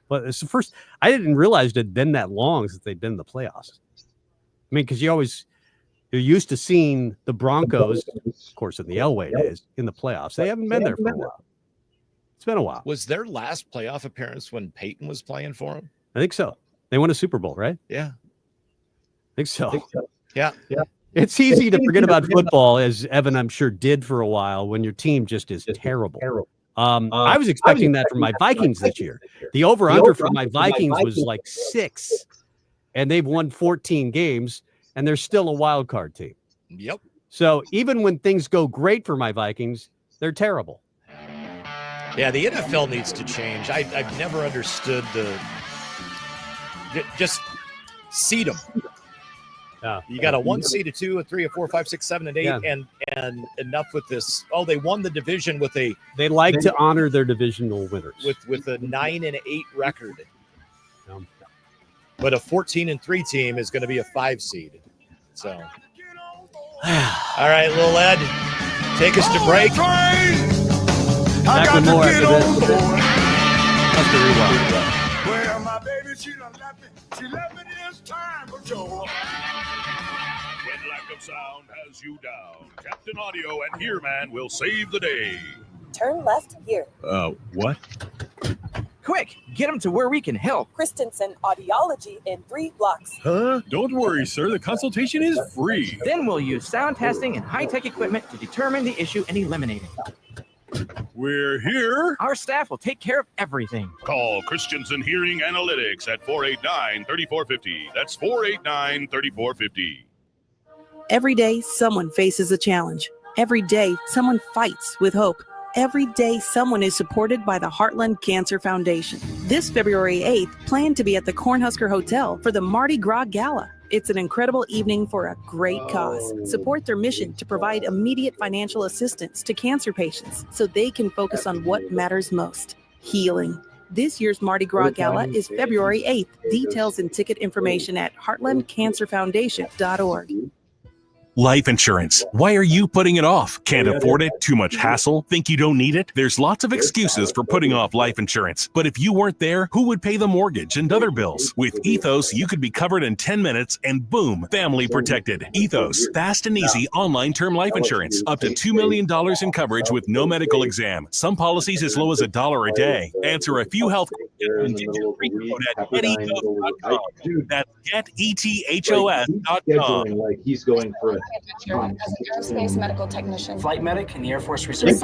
But it's the first. I didn't realize it had been that long since they've been in the playoffs. I mean, because you're used to seeing the Broncos, of course, in the Elway days, in the playoffs. They haven't been there for a while. It's been a while. Was their last playoff appearance when Peyton was playing for them? I think so. They won a Super Bowl, right? Yeah. I think so. Yeah. It's easy to forget about football, as Evan, I'm sure, did for a while when your team just is terrible. I was expecting that from my Vikings this year. The over-under for my Vikings was like 6. And they've won 14 games, and they're still a wild card team. Yep. So even when things go great for my Vikings, they're terrible. Yeah, the NFL needs to change. I've never understood just seed them. You got a 1 seed, a 2, a 3, a 4, 5, 6, 7, and 8, and enough with this. Oh, they won the division with a. They like to honor their divisional winners with a 9-8 record. But a 14-3 team is going to be a 5 seed. So, all right, little Ed, take us to break. Back with more after this. Husker Rewind. Well, my baby, she done left me. She left me this time for sure. When lack of sound has you down, Captain Audio and Earman will save the day. Turn left here. What? Quick, get them to where we can help. Christensen Audiology in 3 blocks. Huh? Don't worry, sir. The consultation is free. Then we'll use sound testing and high-tech equipment to determine the issue and eliminate it. We're here. Our staff will take care of everything. Call Christensen Hearing Analytics at 489-3450. That's 489-3450. Every day, someone faces a challenge. Every day, someone fights with hope. Every day, someone is supported by the Heartland Cancer Foundation. This February 8th, plan to be at the Cornhusker Hotel for the Mardi Gras Gala. It's an incredible evening for a great cause. Support their mission to provide immediate financial assistance to cancer patients so they can focus on what matters most, healing. This year's Mardi Gras Gala is February 8th. Details and ticket information at heartlandcancerfoundation.org. Life insurance. Why are you putting it off? Can't afford it? Too much hassle? Think you don't need it? There's lots of excuses for putting off life insurance. But if you weren't there, who would pay the mortgage and other bills? With Ethos, you could be covered in 10 minutes and boom, family protected. Ethos, fast and easy online term life insurance. Up to $2 million in coverage with no medical exam. Some policies as low as $1 a day. Answer a few health questions and get your free quote at getethos.com. That's getethos.com. Like he's going for it. As an aerospace medical technician. Flight medic in the Air Force Reserve. They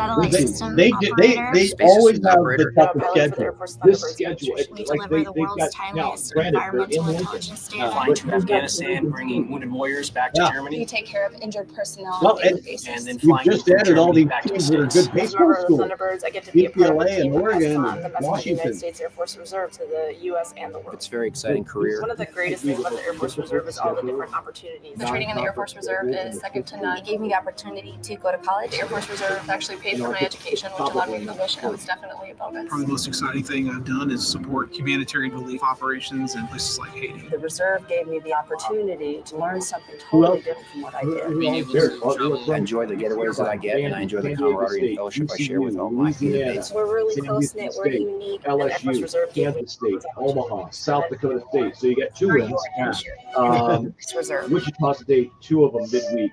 always have the toughest schedule. This schedule, it's like they've got now. Granted, they're in winter. Flying to Afghanistan, bringing wounded warriors back to Germany. We take care of injured personnel Well, on a daily and basis. then you just added all these teams that are good baseball schools. Thunderbirds, I get to be a part of UCLA the and team Oregon the and best Washington. United States Air Force Force Reserve to the U.S. and the world. It's a very exciting career. One of the greatest things about the Air Force Reserve is all the different opportunities. The training in the Air Force Reserve is second to none. It gave me the opportunity to go to college. The Air Force Reserve actually paid for my education, which allowed me to finish, and it was definitely a bonus. Probably the most exciting thing I've done is support humanitarian relief operations in places like Haiti. The Reserve gave me the opportunity to learn something totally different from what I did. Being able to I enjoy the getaways that I get, and I enjoy the camaraderie and fellowship I share with all my teammates. We're really close-knit, we're unique, and Air Force Reserve gave me Kansas State, Omaha, South Dakota State. So you got 2 wins. Wichita State, 2 of them midweek.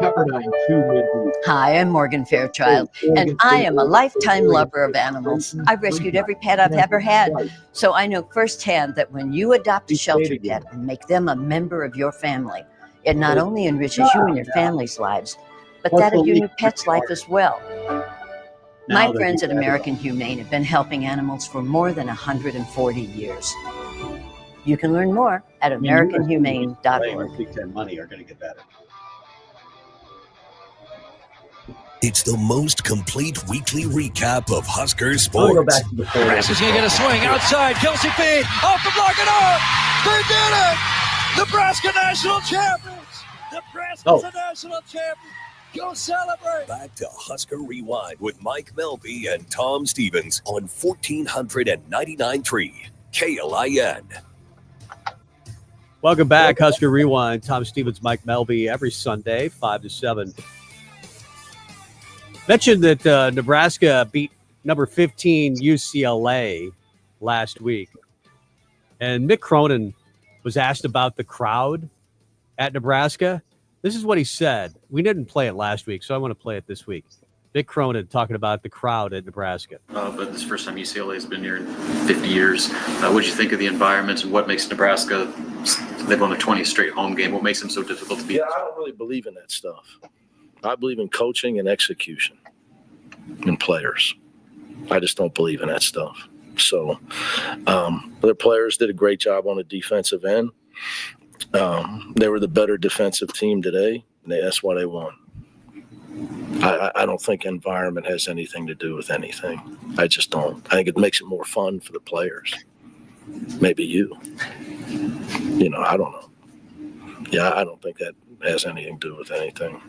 Pepperdine, 2 midweek. Hi, I'm Morgan Fairchild, and I am a lifetime lover of animals. I've rescued every pet I've ever had, so I know firsthand that when you adopt a shelter pet and make them a member of your family, it not only enriches you and your family's lives, but that of your new pet's life as well. My friends at American Humane have been helping animals for more than 140 years. You can learn more at AmericanHumane.org. Big Ten money are going to get better. It's the most complete weekly recap of Husker sports. Nebraska's going to get a swing outside. Kelsey feed off the block and off. They did it! Nebraska national champions! Nebraska's a national champion. Go celebrate! Back to Husker Rewind with Mike Melby and Tom Stevens on 1499.3 KLIN. Welcome back, Husker Rewind. Tom Stevens, Mike Melby, every Sunday, 5 to 7. Mentioned that Nebraska beat number 15 UCLA last week. And Mick Cronin was asked about the crowd at Nebraska. This is what he said. We didn't play it last week, so I want to play it this week. Mick Cronin talking about the crowd at Nebraska. But this is the first time UCLA has been here in 50 years. What do you think of the environment and what makes Nebraska, they've won their 20th straight home game, what makes them so difficult to beat? Yeah, I don't really believe in that stuff. I believe in coaching and execution and players. I just don't believe in that stuff. So their players did a great job on the defensive end. They were the better defensive team today, and that's why they won. I don't think environment has anything to do with anything. I just don't. I think it makes it more fun for the players. Maybe you. I don't know. Yeah, I don't think that has anything to do with anything.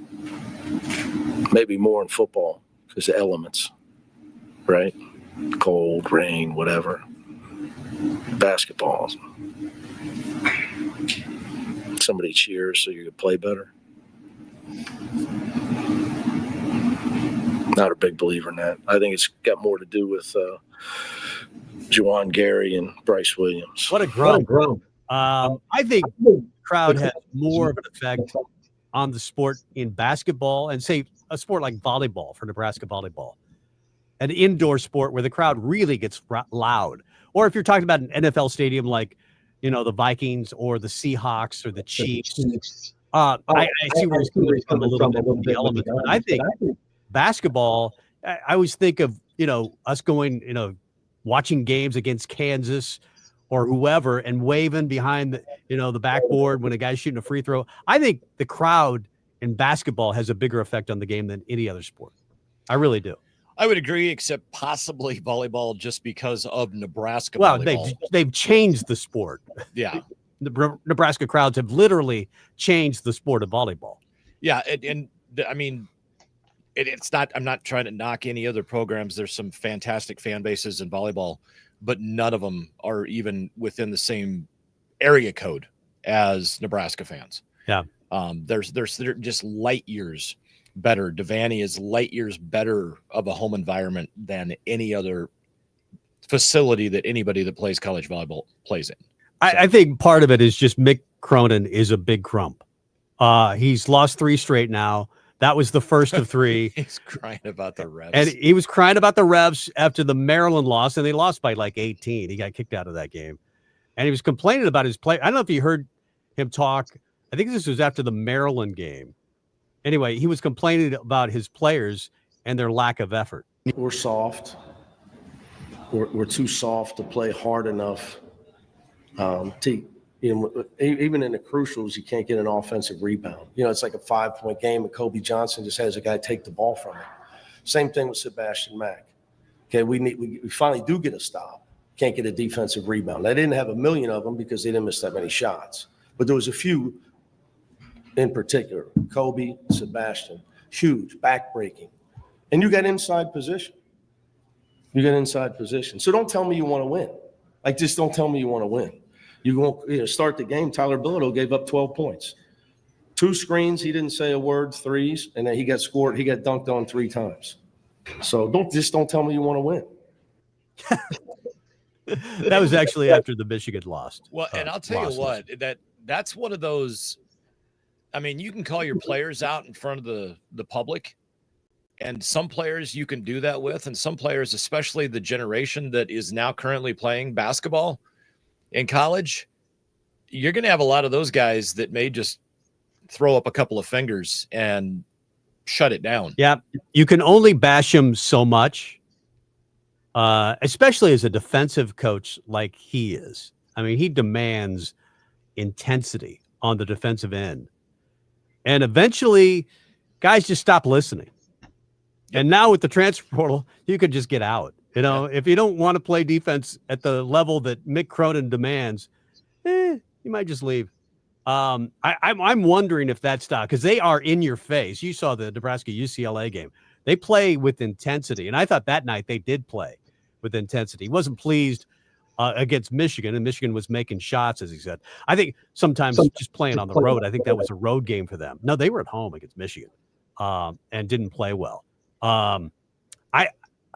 Maybe more in football because the elements, right? Cold, rain, whatever. Basketball. Somebody cheers so you can play better. Not a big believer in that. I think it's got more to do with Juwan Gary and Bryce Williams. What a grump. I think the crowd has more of an effect on the sport in basketball and say a sport like volleyball for Nebraska volleyball, an indoor sport where the crowd really gets loud. Or if you're talking about an NFL stadium like, the Vikings or the Seahawks or the Chiefs. I see where he's coming from a little bit with the elements. But I think basketball, I always think of, us going, watching games against Kansas or whoever and waving behind the backboard when a guy's shooting a free throw. I think the crowd in basketball has a bigger effect on the game than any other sport. I really do. I would agree, except possibly volleyball just because of Nebraska Well, volleyball. they've changed the sport. Yeah. The Nebraska crowds have literally changed the sport of volleyball. Yeah, it's not – I'm not trying to knock any other programs. There's some fantastic fan bases in volleyball, but none of them are even within the same area code as Nebraska fans. Yeah. They're just light years better. Devaney is light years better of a home environment than any other facility that anybody that plays college volleyball plays in. I think part of it is just Mick Cronin is a big crump. He's lost 3 straight now. That was the first of 3. He's crying about the refs. And he was crying about the refs after the Maryland loss, and they lost by like 18. He got kicked out of that game. And he was complaining about his play. I don't know if you heard him talk. I think this was after the Maryland game. Anyway, he was complaining about his players and their lack of effort. We're soft. We're too soft to play hard enough even in the crucials, you can't get an offensive rebound. It's like a 5-point game, and Kobe Johnson just has a guy take the ball from him. Same thing with Sebastian Mack. Okay, we finally do get a stop. can't get a defensive rebound. They didn't have a million of them because they didn't miss that many shots. But there was a few in particular. Kobe, Sebastian, huge, back-breaking. And you got inside position. So don't tell me you want to win. Like, just don't tell me you want to win. You won't start the game. Tyler Bilodeau gave up 12 points. 2 screens, he didn't say a word, 3s, and then he got dunked on 3 times. So don't tell me you want to win. That was actually after the Michigan lost. Well, and I'll tell you what, that's one of those. I mean, you can call your players out in front of the public, and some players you can do that with, and some players, especially the generation that is now currently playing basketball in college, you're going to have a lot of those guys that may just throw up a couple of fingers and shut it down. Yeah, you can only bash him so much, especially as a defensive coach like he is. I mean, he demands intensity on the defensive end. And eventually, guys just stop listening. And now with the transfer portal, you could just get out. You know, if you don't want to play defense at the level that Mick Cronin demands, you might just leave. I'm wondering if that's because they are in your face. You saw the Nebraska UCLA game. They play with intensity. And I thought that night they did play with intensity. He wasn't pleased against Michigan, and Michigan was making shots, as he said. I think sometimes just playing on the road, I think that was a road game for them. No, they were at home against Michigan and didn't play well.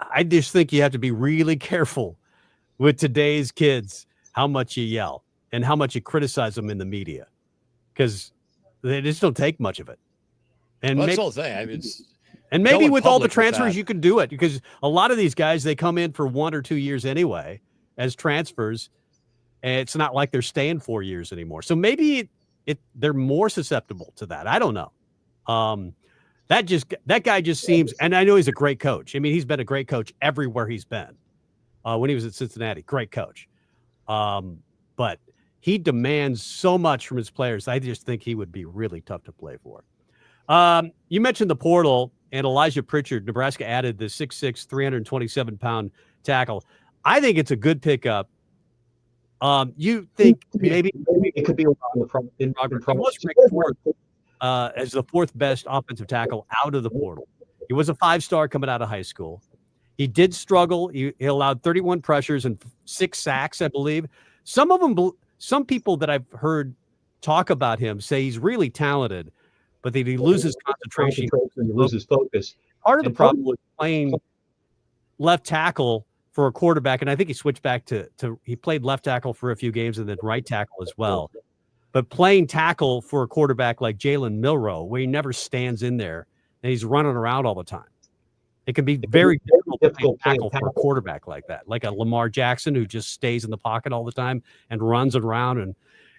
I just think you have to be really careful with today's kids, how much you yell and how much you criticize them in the media, because they just don't take much of it. And that's the whole thing. I mean, and maybe with all the transfers, you can do it, because a lot of these guys, they come in for 1 or 2 years anyway as transfers, and it's not like they're staying 4 years anymore. So maybe they're more susceptible to that. I don't know. That guy just seems, and I know he's a great coach. I mean, he's been a great coach everywhere he's been. When he was at Cincinnati, great coach. But he demands so much from his players. I just think he would be really tough to play for. You mentioned the portal and Elijah Pritchard. Nebraska added the 6'6", 327-pound tackle. I think it's a good pickup. You think maybe it could be in the front. He was ranked fourth as the 4th best offensive tackle out of the portal. He was a 5-star coming out of high school. He did struggle. He allowed 31 pressures and 6 sacks, I believe. Some people that I've heard talk about him say he's really talented, but that he loses concentration. He loses focus. Part of the problem was playing left tackle for a quarterback, and I think he switched back to he played left tackle for a few games and then right tackle as well. But playing tackle for a quarterback like Jalen Milroe, where he never stands in there and he's running around all the time, it can be very difficult to tackle for a quarterback like that, like a Lamar Jackson who just stays in the pocket all the time and runs around, and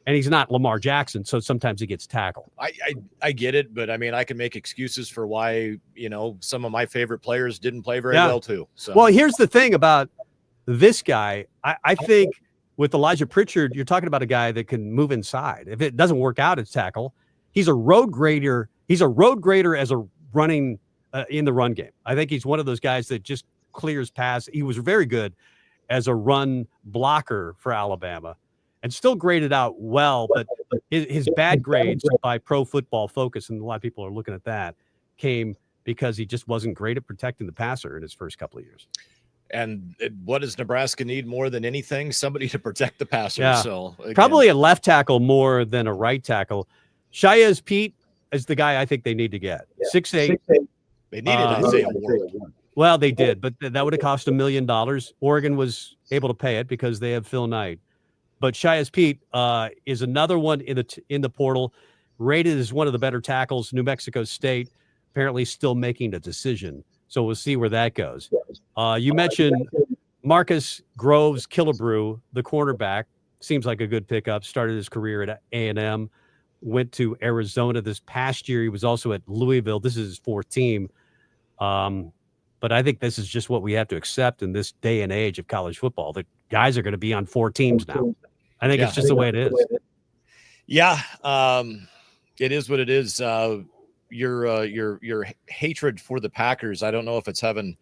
he's not Lamar Jackson, so sometimes he gets tackled. I get it, but I mean, I can make excuses for why, some of my favorite players didn't play very well too. So. Well, here's the thing about this guy. I think with Elijah Pritchard, you're talking about a guy that can move inside. If it doesn't work out at tackle, he's a road grader. He's a road grader as a running in the run game. I think he's one of those guys that just clears pass. He was very good as a run blocker for Alabama and still graded out well, but his bad grades by Pro Football Focus, and a lot of people are looking at that, came because he just wasn't great at protecting the passer in his first couple of years. And what does Nebraska need more than anything? Somebody to protect the passer. Yeah. So again, probably a left tackle more than a right tackle. Shayez Pete is the guy I think they need to get. 6'8". They needed Isaiah Ward. Well, they did, but that would have cost $1 million. Oregon was able to pay it because they have Phil Knight. But Shayez Pete is another one in the portal, rated as one of the better tackles. New Mexico State apparently still making a decision. So we'll see where that goes. You mentioned Marcus Groves Killebrew, the cornerback. Seems like a good pickup. Started his career at A&M, went to Arizona this past year. He was also at Louisville. This is his 4th team. But I think this is just what we have to accept in this day and age of college football. The guys are going to be on 4 teams now. I think it's just the way it is. Yeah, it is what it is. Your hatred for the Packers, I don't know if it's having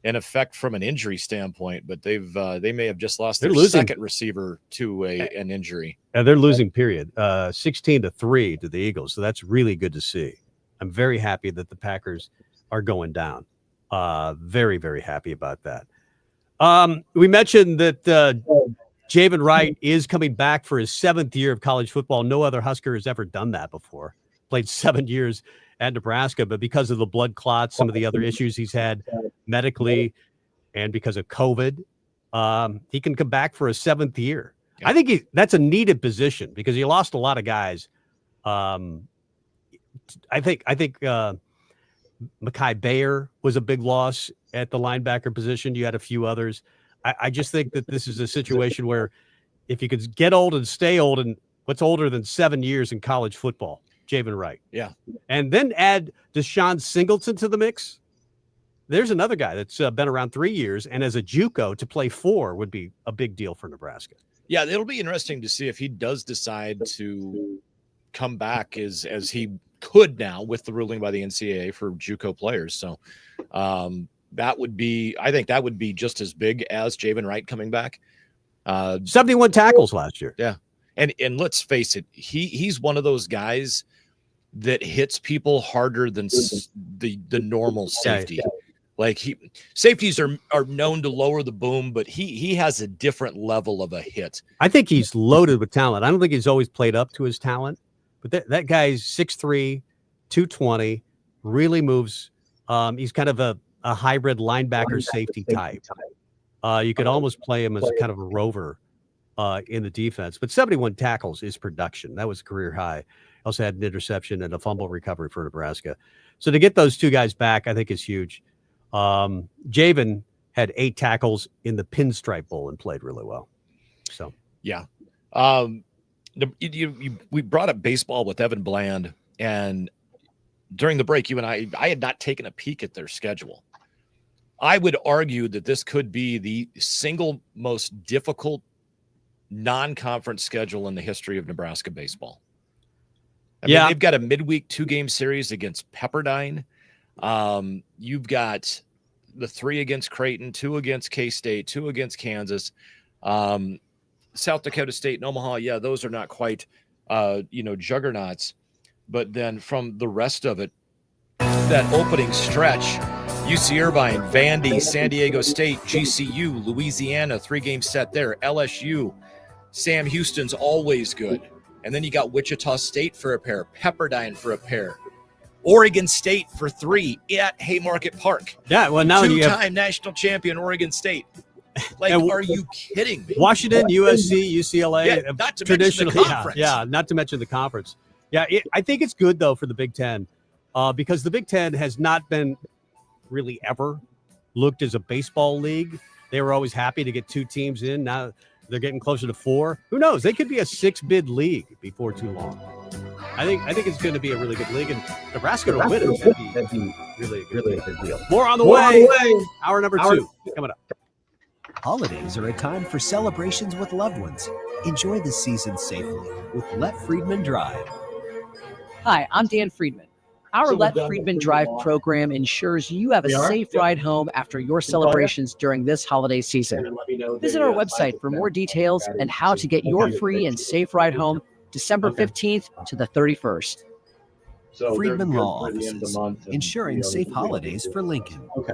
in effect from an injury standpoint, but they may have just lost They're their losing. second receiver to an injury. And they're losing, period. 16-3 to the Eagles. So that's really good to see. I'm very happy that the Packers are going down. Very, very happy about that. We mentioned that Javen Wright is coming back for his 7th year of college football. No other Husker has ever done that before. Played 7 years at Nebraska, but because of the blood clots, some of the other issues he's had medically, and because of COVID, he can come back for a 7th year. I think that's a needed position because he lost a lot of guys. I think Mekhi Bayer was a big loss at the linebacker position. You had a few others. I just think that this is a situation where if you could get old and stay old, and what's older than 7 years in college football, Javen Wright. Yeah. And then add Deshaun Singleton to the mix. There's another guy that's been around 3 years, and as a JUCO to play 4 would be a big deal for Nebraska. Yeah, it'll be interesting to see if he does decide to come back as he could now with the ruling by the NCAA for JUCO players. So that would be, I think that would be just as big as Javen Wright coming back. 71 tackles last year. Yeah. And let's face it, he's one of those guys that hits people harder than the normal safety. Like safeties are known to lower the boom, but he has a different level of a hit. I think he's loaded with talent. I don't think he's always played up to his talent, but that guy's 6'3", 220, really moves. He's kind of a hybrid linebacker safety type. You could almost play him as kind of a rover in the defense, but 71 tackles is production. That was a career high. Also had an interception and a fumble recovery for Nebraska. So to get those two guys back, I think is huge. Javen had 8 tackles in the Pinstripe Bowl and played really well. So yeah, we brought up baseball with Evan Bland, and during the break, you and I had not taken a peek at their schedule. I would argue that this could be the single most difficult non-conference schedule in the history of Nebraska baseball. I mean, they've got a midweek 2-game series against Pepperdine. You've got the 3 against Creighton, 2 against K-State, 2 against Kansas, South Dakota State and Omaha. Yeah, those are not quite, juggernauts. But then from the rest of it, that opening stretch, UC Irvine, Vandy, San Diego State, GCU, Louisiana, 3-game set there, LSU, Sam Houston's always good. And then you got Wichita State for a pair, Pepperdine for a pair, Oregon State for 3 at Haymarket Park. Yeah, well, now you have two-time national champion Oregon State. Like, are you kidding me? Washington, USC, UCLA, not to traditionally, mention the conference. yeah, not to mention the conference. Yeah, I think it's good though for the Big Ten because the Big Ten has not been really ever looked as a baseball league. They were always happy to get 2 teams in. Now they're getting closer to 4. Who knows? They could be a 6-bid league before too long. I think it's going to be a really good league, and Nebraska to win it. That'd be really a good deal. More on the way. Hour number 2 coming up. Holidays are a time for celebrations with loved ones. Enjoy the season safely with Let Friedman Drive. Hi, I'm Dan Friedman. Our Let Friedman Drive program ensures you have a safe ride home after your celebrations during this holiday season. Visit our website for more details and how to get your free and safe ride home December 15th to the 31st. Friedman Law Offices, ensuring safe holidays for Lincoln. Okay.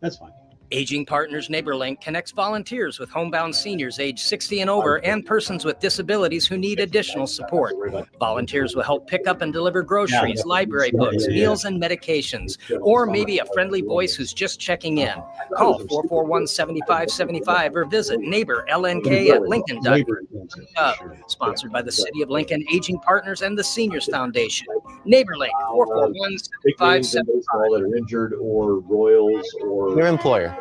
That's fine. Aging Partners NeighborLink connects volunteers with homebound seniors age 60 and over and persons with disabilities who need additional support. Volunteers will help pick up and deliver groceries, library books, meals, and medications, or maybe a friendly voice who's just checking in. Call 441-7575 or visit neighborlnk at lincoln.gov. Sponsored by the City of Lincoln, Aging Partners, and the Seniors Foundation. NeighborLink 441-7575. That are injured or Royals or your employer.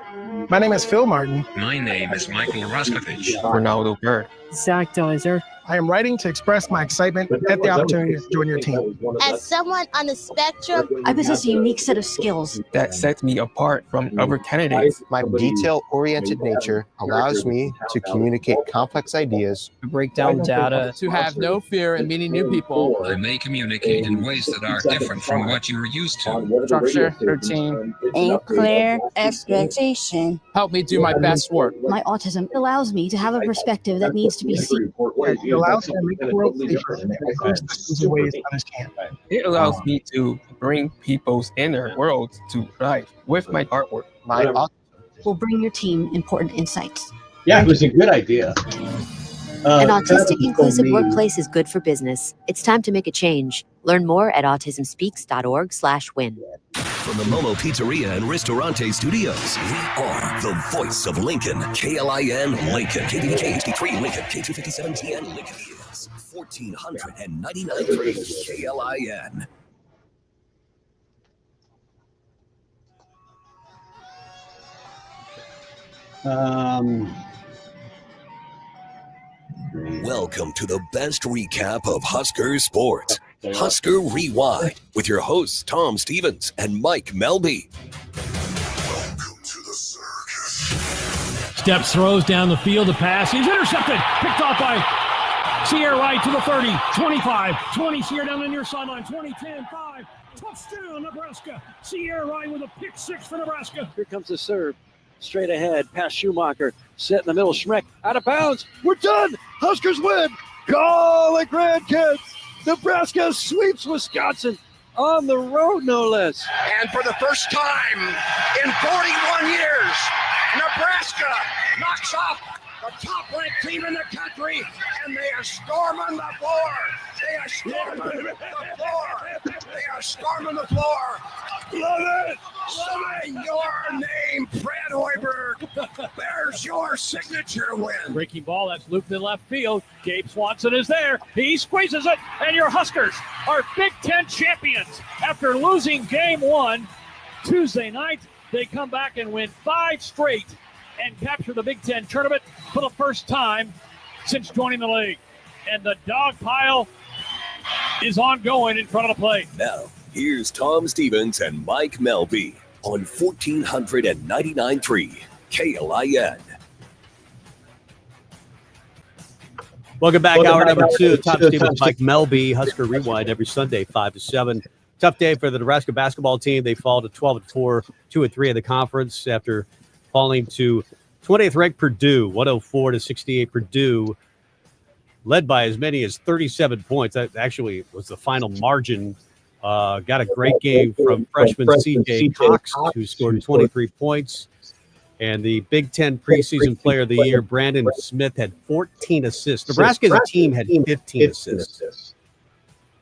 My name is Phil Martin. My name is Michael Roskovich. Ronaldo Bird. Zach Deiser. I am writing to express my excitement at the opportunity to join your team. As someone on the spectrum, I possess a unique set of skills that sets me apart from other candidates. My detail-oriented nature allows me to communicate complex ideas, To break down data. To have no fear in meeting new people. I may communicate in ways that are different from what you're used to. Structure, routine, and clear expectation. Help me do my best work. My autism allows me to have a perspective that needs to be seen. It allows me to make the world safer and systems in ways others can't. It allows me to bring people's inner worlds to life with my artwork. my autism Will bring your team important insights. Yeah, it was a good idea. An autistic inclusive workplace is good for business. It's time to make a change. Learn more at autismspeaks.org/win. From the Momo Pizzeria and Ristorante Studios, we are the voice of Lincoln. KLIN Lincoln. KBK HD3 Lincoln. K257TN Lincoln is 1499.3 KLIN. Welcome to the best recap of Husker sports. Husker Rewind with your hosts Tom Stevens and Mike Melby. Steps, throws down the field, the pass. He's intercepted. Picked off by Sierra Wright to the 30, 25, 20. Sierra down the near sideline, 20, 10, 5. Touchdown, Nebraska. Sierra Wright with a pick six for Nebraska. Here comes the serve. Straight ahead, past Schumacher. Set in the middle, Schmeck out of bounds. We're done. Huskers win. Call it, grandkids. Nebraska sweeps Wisconsin on the road, no less. And for the first time in 41 years, Nebraska knocks off the top-ranked team in the country, and they are storming the floor. They are storming the floor. They are storming the floor. Love it. Sign your name, Fred Hoiberg. There's your signature win. Breaking ball, that's looped in left field. Gabe Swanson is there. He squeezes it, and your Huskers are Big Ten champions. After losing game one Tuesday night, they come back and win 5 straight and capture the Big Ten tournament for the first time since joining the league. And the dog pile is ongoing in front of the plate. Now, here's Tom Stevens and Mike Melby on 1499.3 KLIN. Welcome back, hour number 2. Tom Stevens, Mike Melby, Husker Rewind every Sunday, 5 to 7. Tough day for the Nebraska basketball team. They fall to 12-4, 2-3 in the conference after falling to 20th ranked Purdue, 104-68. Purdue, led by as many as 37 points. That actually was the final margin. Got a great game from freshman C.J. Cox, who scored 23 points. And the Big Ten preseason player of the year, Brandon Smith, had 14 assists. Nebraska as a team had 15 assists.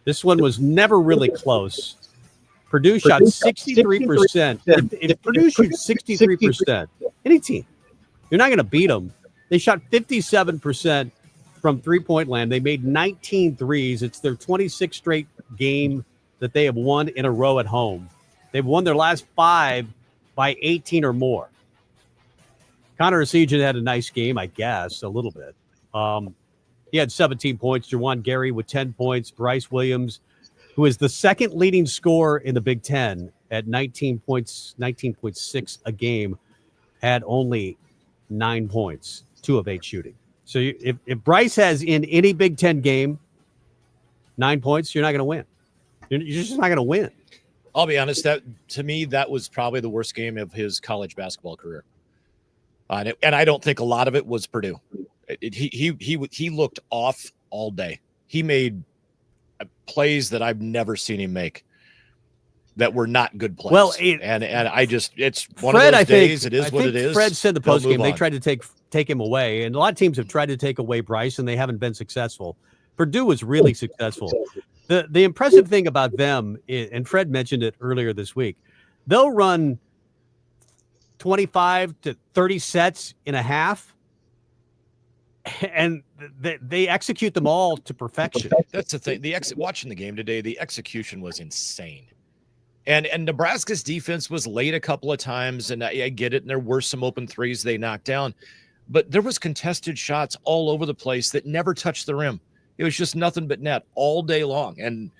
This one was never really close. Purdue shot 63%. If Purdue shoots 63%, any team, you're not going to beat them. They shot 57% from three-point land. They made 19 threes. It's their 26th straight game that they have won in a row at home. They've won their last 5 by 18 or more. Connor Essegian had a nice game, I guess, a little bit. He had 17 points. Jawan Gary with 10 points. Bryce Williams, who is the second leading scorer in the Big Ten at 19 points, 19.6 a game, had only 9 points, 2 of 8 shooting. So if Bryce has in any Big Ten game 9 points, you're not going to win. You're just not going to win. I'll be honest, that to me, that was probably the worst game of his college basketball career. And I don't think a lot of it was Purdue. He looked off all day. He made plays that I've never seen him make that were not good plays. Well, and I just, it's one Fred, of those days. It is what it is. Fred said the They'll postgame move they on. tried to take him away, and a lot of teams have tried to take away Bryce, and they haven't been successful. Purdue was really successful. The impressive thing about them, and Fred mentioned it earlier this week, they'll run 25 to 30 sets in a half, and they execute them all to perfection. That's the thing. Watching the game today, the execution was insane. And Nebraska's defense was late a couple of times, and I get it, and there were some open threes they knocked down. but there was contested shots all over the place that never touched the rim. It was just nothing but net all day long. And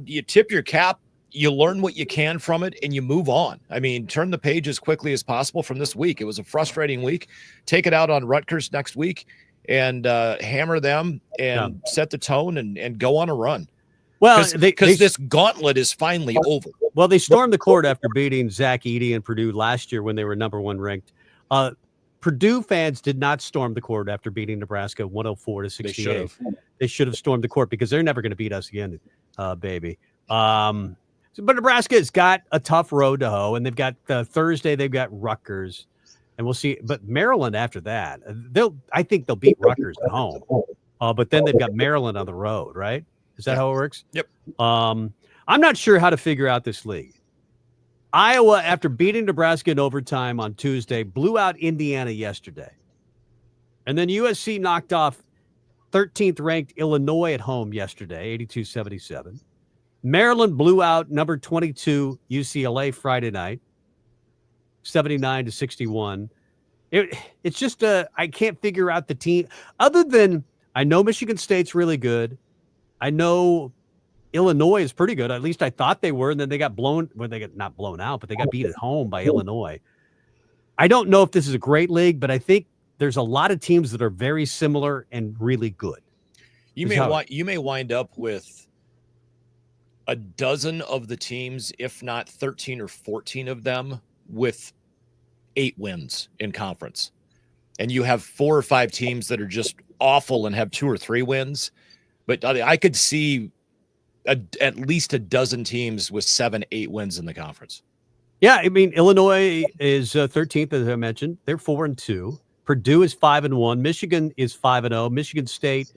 you tip your cap, you learn what you can from it, and you move on. I mean, turn the page as quickly as possible from this week. It was a frustrating week. Take it out on Rutgers next week and hammer them and set the tone and go on a run. Well, because this gauntlet is finally over. Well, they stormed the court after beating Zach Edey and Purdue last year when they were number 1 ranked. Purdue fans did not storm the court after beating Nebraska 104-68. They should have stormed the court because they're never going to beat us again, baby. But Nebraska has got a tough road to hoe, and they've got Thursday. They've got Rutgers, and we'll see. But Maryland after that, I think they'll beat Rutgers at home. But then they've got Maryland on the road, right? Is that how it works? Yep. I'm not sure how to figure out this league. Iowa, after beating Nebraska in overtime on Tuesday, blew out Indiana yesterday. And then USC knocked off 13th ranked Illinois at home yesterday, 82-77. Maryland blew out number 22 UCLA Friday night, 79-61. It's just I can't figure out the team other than I know Michigan State's really good. I know Illinois is pretty good. At least I thought they were. And then they got not blown out, but they got beat at home by Illinois. I don't know if this is a great league, but I think there's a lot of teams that are very similar and really good. You may wind up with a dozen of the teams, if not 13 or 14 of them, with 8 wins in conference. And you have 4 or 5 teams that are just awful and have 2 or 3 wins. But I could see at least a dozen teams with 7, 8 wins in the conference. Yeah, I mean, Illinois is 13th, as I mentioned. They're 4-2. Purdue is 5-1. Michigan is 5-0. Michigan State,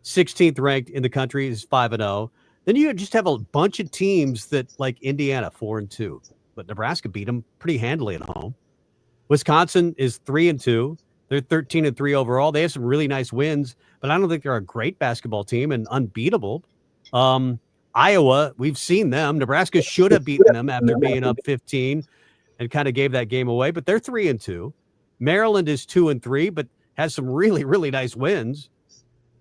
16th ranked in the country, is 5-0. Then you just have a bunch of teams that, like Indiana, 4-2. But Nebraska beat them pretty handily at home. Wisconsin is 3-2. They're 13-3 overall. They have some really nice wins, but I don't think they're a great basketball team and unbeatable. Iowa, we've seen them. Nebraska should have beaten them after being up 15 and kind of gave that game away, but they're 3-2. Maryland is 2-3, but has some really, really nice wins.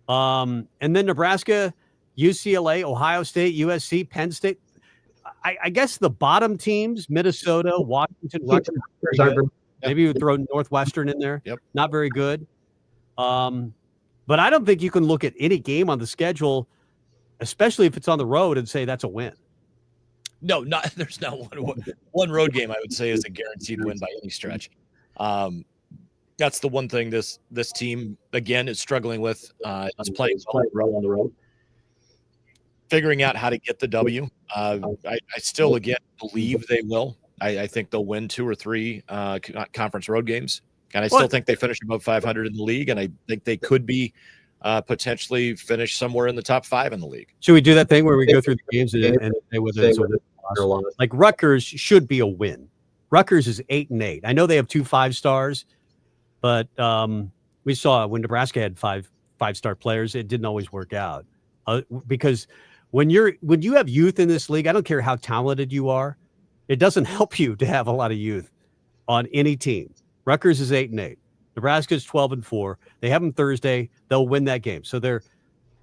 And then Nebraska, UCLA, Ohio State, USC, Penn State. I guess the bottom teams, Minnesota, Washington, Rutgers, maybe you would throw Northwestern in there. Yep. Not very good. But I don't think you can look at any game on the schedule, especially if it's on the road, and say that's a win. No, there's not one road game I would say is a guaranteed win by any stretch. That's the one thing this team, again, is struggling with. It's playing well on the road. Figuring out how to get the W. I still, again, believe they will. I think they'll win 2 or 3 conference road games. And I still think they finish above 500 in the league. And I think they could be potentially finish somewhere in the top 5 in the league. Should we do that thing where we go through the games and say whether it's a win or loss? Like Rutgers should be a win. Rutgers is 8-8. I know they have 2 5-stars, but we saw when Nebraska had 5 5-star players, it didn't always work out. Because when you have youth in this league, I don't care how talented you are, it doesn't help you to have a lot of youth on any team. Rutgers is 8-8. Nebraska is 12-4. They have them Thursday. They'll win that game. So they're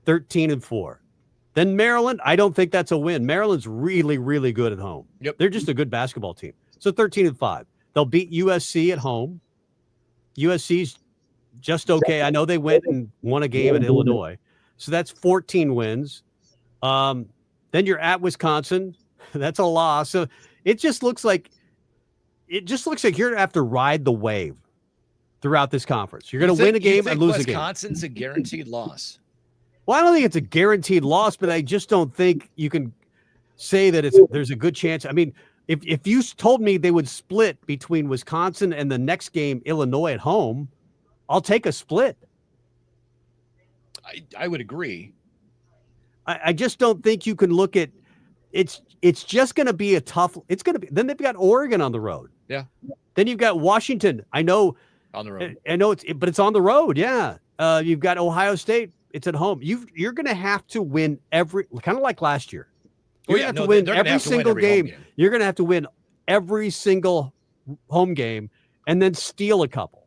13-4. Then Maryland, I don't think that's a win. Maryland's really, really good at home. Yep. They're just a good basketball team. So 13-5. They'll beat USC at home. USC's just okay. I know they went and won a game at Illinois. So that's 14 wins. Then you're at Wisconsin. That's a loss. So it just looks like you're going to have to ride the wave throughout this conference. You're going to win a game and lose a game. Wisconsin's a guaranteed loss. Well, I don't think it's a guaranteed loss, but I just don't think you can say that there's a good chance. I mean, if you told me they would split between Wisconsin and the next game, Illinois at home, I'll take a split. I would agree. I just don't think you can look at it's just going to be a tough. It's going to be. Then they've got Oregon on the road. Yeah. Then you've got Washington. I know on the road. I know but it's on the road. Yeah. You've got Ohio State. It's at home. You're going to have to win kind of like last year. You're going to have to win every single game. You're going to have to win every single home game and then steal a couple.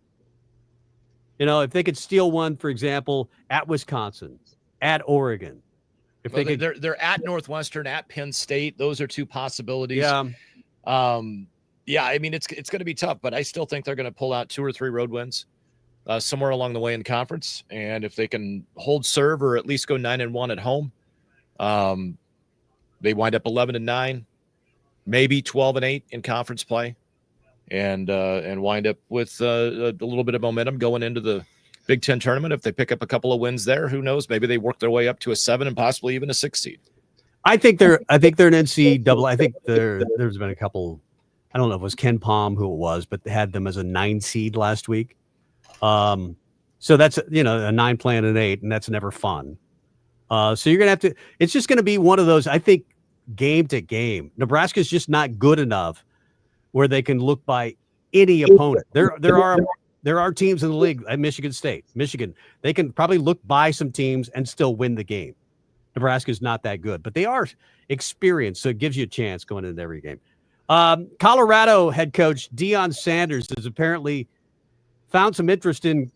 If they could steal one, for example, at Wisconsin, at Oregon, if Well, they could, they're at Northwestern, at Penn State. Those are two possibilities. Yeah. Yeah, I mean, it's going to be tough, but I still think they're going to pull out 2 or 3 road wins somewhere along the way in conference. And if they can hold serve or at least go 9-1 at home, they wind up 11-9, maybe 12-8 in conference play, and wind up with a little bit of momentum going into the Big Ten tournament. If they pick up a couple of wins there, who knows? Maybe they work their way up to a 7 and possibly even a 6 seed. I think they're an NCAA. I think there's been a couple. I don't know if it was Ken Palm who it was, but they had them as a 9 seed last week. So that's a 9 playing an 8, and that's never fun. So you're gonna have to. It's just gonna be one of those. I think game to game, Nebraska's just not good enough where they can look by any opponent. There are teams in the league at Michigan State, Michigan. They can probably look by some teams and still win the game. Nebraska's not that good, but they are experienced, so it gives you a chance going into every game. Colorado head coach Deion Sanders has apparently found some interest in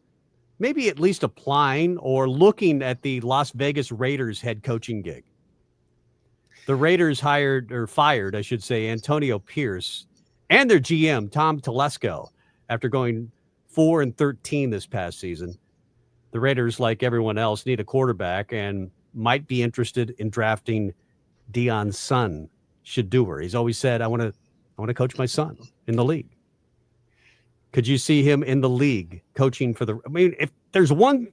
maybe at least applying or looking at the Las Vegas Raiders head coaching gig. The Raiders fired, I should say, Antonio Pierce and their GM, Tom Telesco, after going 4-13 this past season. The Raiders, like everyone else, need a quarterback and might be interested in drafting Deion's son, Shedeur. He's always said, I want to coach my son in the league. Could you see him in the league coaching for if there's one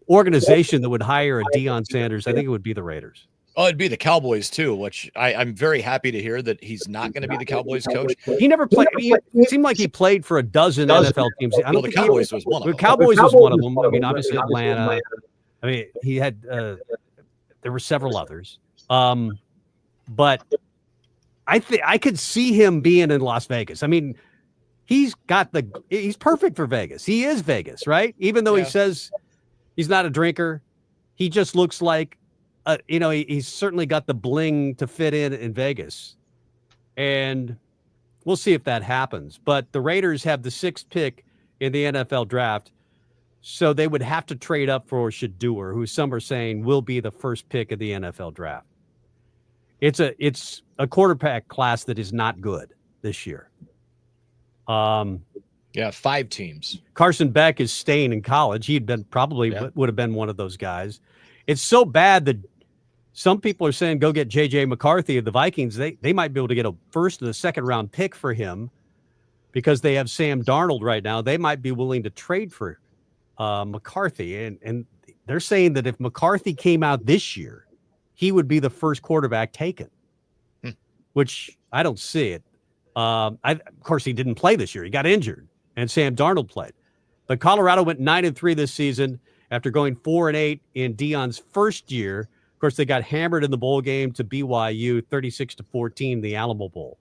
organization that would hire a Deion Sanders, I think it would be the Raiders. Oh, it'd be the Cowboys too, which I'm very happy to hear that he's not going to be the Cowboys coach. He never played. It seemed like he played for a dozen NFL teams. I don't think the Cowboys was one of them. The Cowboys was one of them. I mean, obviously Atlanta. I mean, he had. There were several others, but I could see him being in Las Vegas. I mean, he's perfect for Vegas. He is Vegas, right? Even though he says he's not a drinker, he just looks like. He's certainly got the bling to fit in Vegas, and we'll see if that happens. But the Raiders have the 6th pick in the NFL draft, so they would have to trade up for Shedeur, who some are saying will be the first pick of the NFL draft. It's a quarterback class that is not good this year. 5 teams. Carson Beck is staying in college. He'd been would have been one of those guys. It's so bad that some people are saying go get J.J. McCarthy of the Vikings. They might be able to get a 1st and a 2nd round pick for him because they have Sam Darnold right now. They might be willing to trade for McCarthy. And they're saying that if McCarthy came out this year, he would be the first quarterback taken, which I don't see it. Of course, he didn't play this year. He got injured, and Sam Darnold played. But Colorado went 9-3 this season after going 4-8 in Deion's first year. Of course, they got hammered in the bowl game to BYU, 36-14, the Alamo Bowl.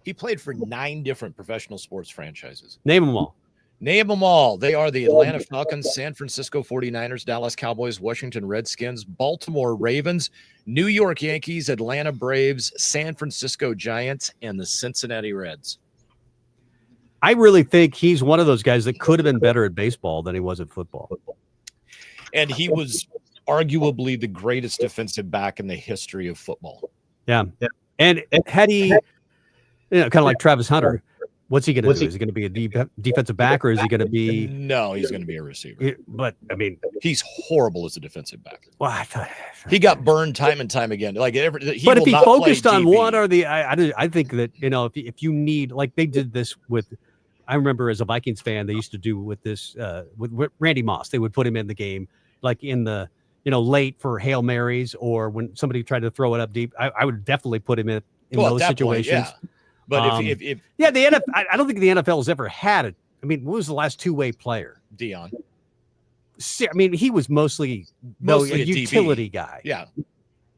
He played for 9 different professional sports franchises. Name them all. Name them all. They are the Atlanta Falcons, San Francisco 49ers, Dallas Cowboys, Washington Redskins, Baltimore Ravens, New York Yankees, Atlanta Braves, San Francisco Giants, and the Cincinnati Reds. I really think he's one of those guys that could have been better at baseball than he was at football. And he was arguably the greatest defensive back in the history of football. Yeah. And had he, kind of like Travis Hunter, what's he going to do? Is he going to be a defensive back, or is he going to be? No, he's going to be a receiver. But I mean, he's horrible as a defensive back. Well, I thought he got burned time and time again. But if he focused on one or the, I think that if you need, like they did this with. I remember as a Vikings fan, they used to do with this with Randy Moss. They would put him in the game, like in the late for Hail Marys, or when somebody tried to throw it up deep. I would definitely put him in those situations. Point, But if the NFL, I don't think the NFL has ever had it. I mean, what was the last two-way player? Deion. I mean, he was mostly a utility guy. Yeah.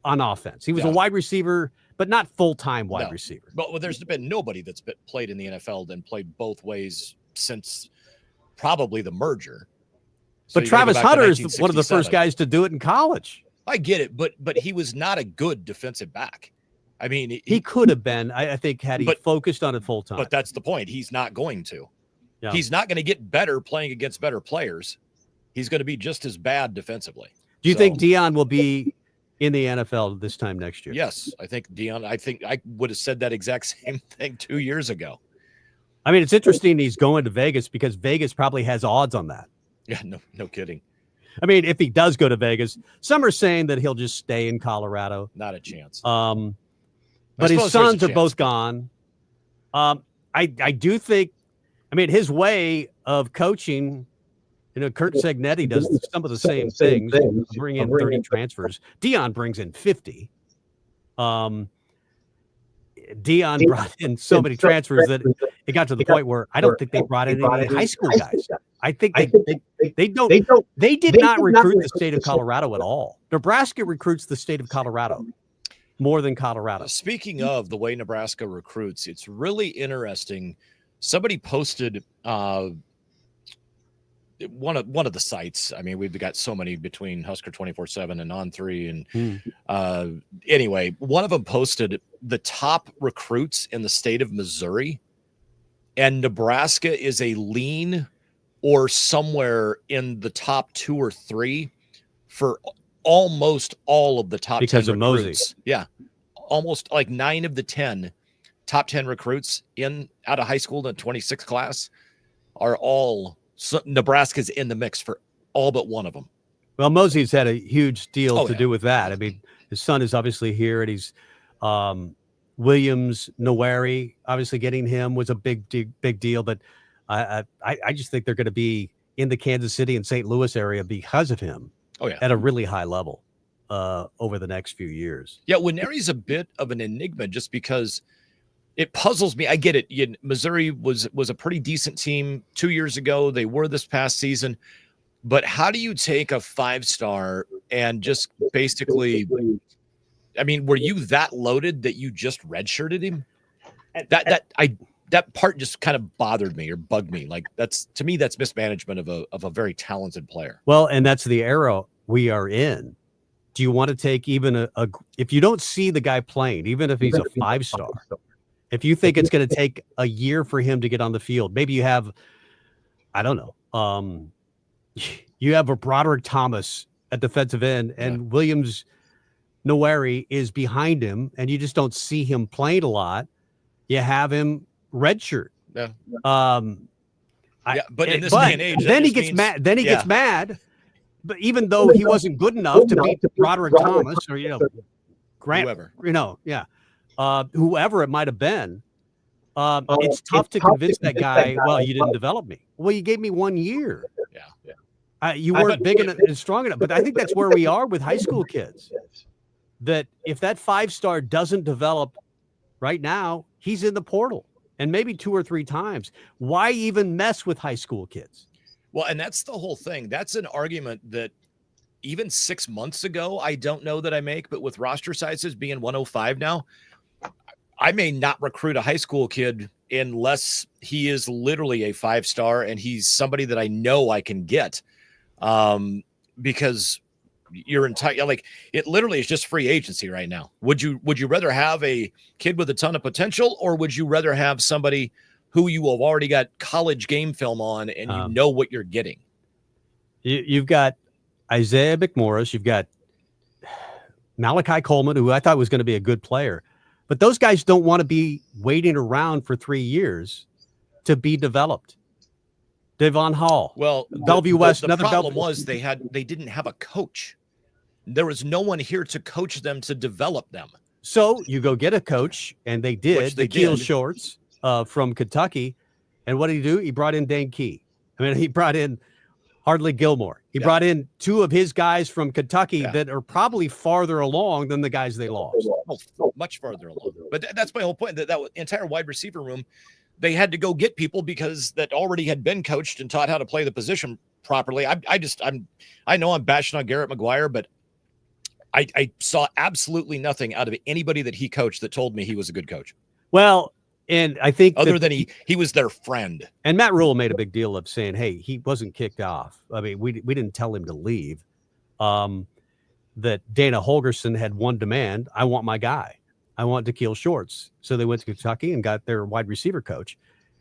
On offense, he was a wide receiver, but not full-time wide receiver. But there's been nobody that's played in the NFL and played both ways since probably the merger. So but Travis Hunter is one of the first guys to do it in college. I get it, but he was not a good defensive back. I mean, he could have been. I think had he focused on it full time. But that's the point. He's not going to. Yeah. He's not going to get better playing against better players. He's going to be just as bad defensively. Do you think Deion will be in the NFL this time next year? Yes, I think Deion. I think I would have said that exact same thing 2 years ago. I mean, it's interesting he's going to Vegas because Vegas probably has odds on that. Yeah, no kidding. I mean, if he does go to Vegas, some are saying that he'll just stay in Colorado. Not a chance. But his sons are both gone. I do think, I mean, his way of coaching, Kurt Segnetti does some of the same things, bring in 30 transfers. Deion brings in 50. Deion brought in so many transfers that it got to the point where I don't think they brought in any high school guys. I think they did not recruit the state of Colorado at all. Nebraska recruits the state of Colorado more than Colorado. Speaking of the way Nebraska recruits, it's really interesting. Somebody posted one of the sites. I mean, we've got so many between Husker 24/7 and On3. And anyway, one of them posted the top recruits in the state of Missouri, and Nebraska is a lean or somewhere in the top 2 or 3 for almost all of the top 10 because of recruits. Mosey. Yeah. Almost like 9 of the 10 top 10 recruits out of high school, the 26 class are all Nebraska's in the mix for all but one of them. Well, Mosey's had a huge deal to do with that. I mean, his son is obviously here, and he's Williams Nowari. Obviously, getting him was a big deal. But I just think they're going to be in the Kansas City and St. Louis area because of him. At a really high level over the next few years. Yeah, Winery's a bit of an enigma just because it puzzles me. I get it. Missouri was a pretty decent team 2 years ago. They were this past season. But how do you take a 5-star and just basically, I mean, were you that loaded that you just redshirted him? That part just kind of bothered me or bugged me. Like to me, that's mismanagement of a very talented player. Well, and that's the era we are in. Do you want to take even if you don't see the guy playing, even if he's a 5-star, if you think it's going to take a year for him to get on the field, maybe you have, I don't know, you have a Broderick Thomas at defensive end and Williams Nowari is behind him and you just don't see him playing a lot. You have him redshirt. Yeah. But in this day and age, then he gets mad. Then he gets mad. But even though he wasn't good enough to beat Broderick Thomas or Grant, whoever, whoever it might have been, it's tough to convince that guy. Well, you didn't develop me. Well, you gave me 1 year. You weren't big enough and strong enough. But I think that's where we are with high school kids. That if that 5-star doesn't develop right now, he's in the portal. And maybe 2 or 3 times. Why even mess with high school kids? Well, and that's the whole thing. That's an argument that even 6 months ago, I don't know that I make, but with roster sizes being 105 now, I may not recruit a high school kid unless he is literally a 5-star and he's somebody that I know I can get. Because your entire, like, it literally is just free agency right now. Would you rather have a kid with a ton of potential, or would you rather have somebody who you have already got college game film on and you know what you're getting? You've got Isaiah McMorris, you've got Malachi Coleman, who I thought was going to be a good player, but those guys don't want to be waiting around for 3 years to be developed. Devon Hall. Well, Bellevue West. The problem was they didn't have a coach. There was no one here to coach them, to develop them. So you go get a coach, and they did. Nikhil Shorts from Kentucky. And what did he do? He brought in Dane Key. I mean, he brought in Hardley Gilmore. He brought in 2 of his guys from Kentucky that are probably farther along than the guys they lost. Oh, much farther along. But that's my whole point. That entire wide receiver room, they had to go get people because that already had been coached and taught how to play the position properly. I know I'm bashing on Garrett McGuire, but I saw absolutely nothing out of anybody that he coached that told me he was a good coach. Well, and I think other than he was their friend. And Matt Rule made a big deal of saying, hey, he wasn't kicked off. I mean, we didn't tell him to leave. That Dana Holgerson had one demand. I want my guy. I want Nikhil Shorts. So they went to Kentucky and got their wide receiver coach.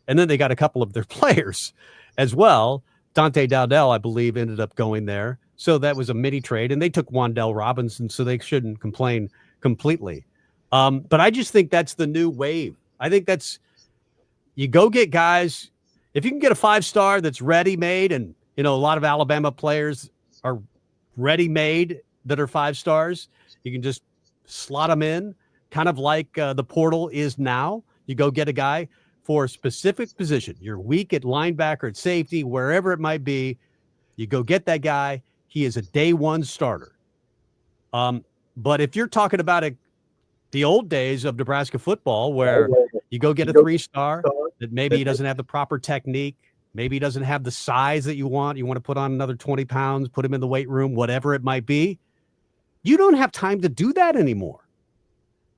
And then they got a couple of their players as well. Dante Dowdell, I believe, ended up going there. So that was a mini trade. And they took Wandell Robinson, so they shouldn't complain completely. But I just think that's the new wave. I think that's, you go get guys, if you can get a 5-star that's ready-made, and, a lot of Alabama players are ready-made that are 5 stars, you can just slot them in, kind of like the portal is now. You go get a guy for a specific position. You're weak at linebacker, at safety, wherever it might be. You go get that guy. He is a day one starter. But if you're talking about the old days of Nebraska football, where you go get a 3-star that maybe he doesn't have the proper technique, maybe he doesn't have the size that you want to put on another 20 pounds, put him in the weight room, whatever it might be, you don't have time to do that anymore.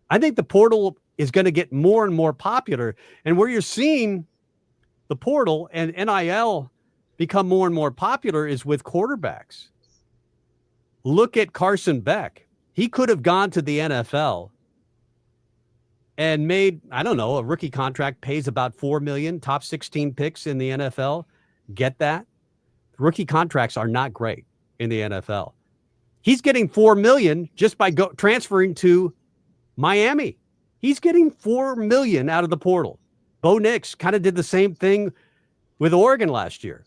I think the portal is going to get more and more popular, and where you're seeing the portal and NIL become more and more popular is with quarterbacks. Look at Carson Beck. He could have gone to the NFL and made, I don't know, a rookie contract pays about $4 million, top 16 picks in the NFL. Get that? Rookie contracts are not great in the NFL. He's getting $4 million just by transferring to Miami. He's getting $4 million out of the portal. Bo Nix kind of did the same thing with Oregon last year.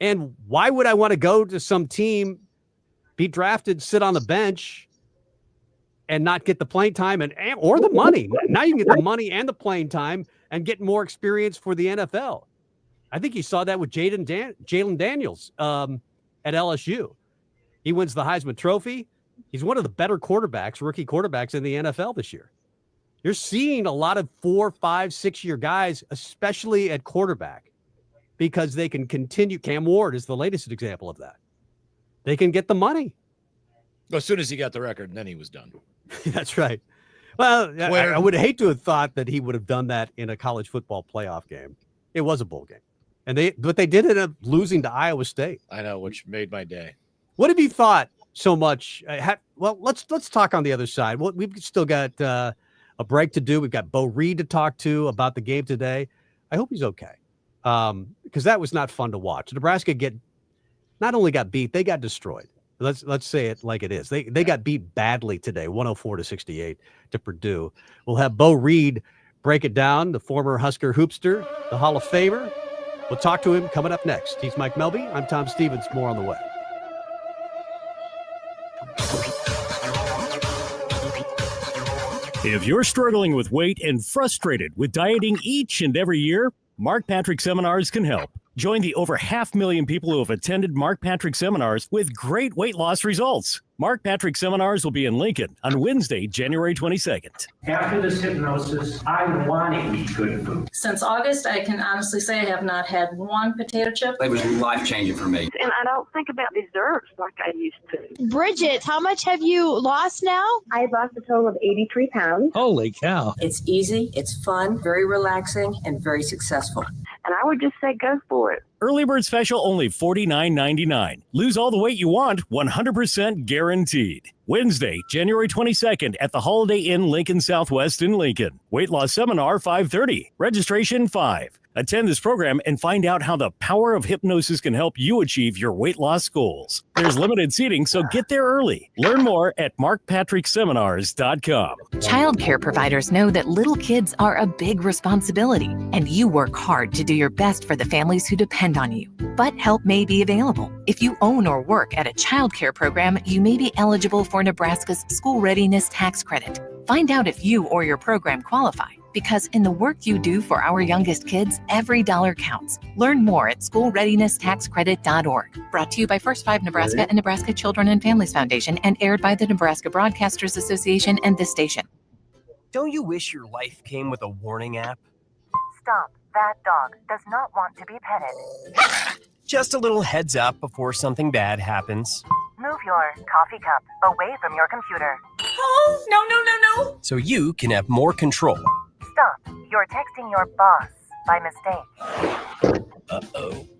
And why would I want to go to some team, be drafted, sit on the bench, and not get the playing time or the money? Now you can get the money and the playing time and get more experience for the NFL. I think you saw that with Jalen Daniels at LSU. He wins the Heisman Trophy. He's one of the better quarterbacks, rookie quarterbacks in the NFL this year. You're seeing a lot of 4, 5, 6-year guys, especially at quarterback, because they can continue. Cam Ward is the latest example of that. They can get the money. As soon as he got the record, then he was done. That's right. Well, I would hate to have thought that he would have done that in a college football playoff game. It was a bowl game, but they did end up losing to Iowa State. I know, which made my day. What have you thought so much? Let's talk on the other side. Well, we've still got a break to do. We've got Bo Reed to talk to about the game today. I hope he's okay, because that was not fun to watch. Nebraska not only got beat, they got destroyed. Let's say it like it is. They got beat badly today, 104-68 to Purdue. We'll have Bo Reed break it down, the former Husker Hoopster, the Hall of Famer. We'll talk to him coming up next. He's Mike Melby. I'm Tom Stevens. More on the way. If you're struggling with weight and frustrated with dieting each and every year, Mark Patrick Seminars can help. Join the over 500,000 people who have attended Mark Patrick Seminars with great weight loss results. Mark Patrick Seminars will be in Lincoln on Wednesday, January 22nd. After this hypnosis, I want to eat good food. Since August, I can honestly say I have not had one potato chip. It was life-changing for me. And I don't think about desserts like I used to. Bridget, how much have you lost now? I lost a total of 83 pounds. Holy cow. It's easy, it's fun, very relaxing, and very successful. And I would just say go for it. Early bird special only $49.99. Lose all the weight you want, 100% guaranteed. Wednesday, January 22nd at the Holiday Inn Lincoln Southwest in Lincoln. Weight loss seminar 5:30. Registration 5. Attend this program and find out how the power of hypnosis can help you achieve your weight loss goals. There's limited seating, so get there early. Learn more at markpatrickseminars.com. Childcare providers know that little kids are a big responsibility, and you work hard to do your best for the families who depend on you. But help may be available. If you own or work at a childcare program, you may be eligible for Nebraska's School Readiness Tax Credit. Find out if you or your program qualify, because in the work you do for our youngest kids, every dollar counts. Learn more at schoolreadiness.taxcredit.org. Brought to you by First 5 Nebraska and Nebraska Children and Families Foundation, and aired by the Nebraska Broadcasters Association and this station. Don't you wish your life came with a warning app? Stop. That dog does not want to be petted. Just a little heads up before something bad happens. Move your coffee cup away from your computer. Oh, no. So you can have more control. Stop. You're texting your boss by mistake.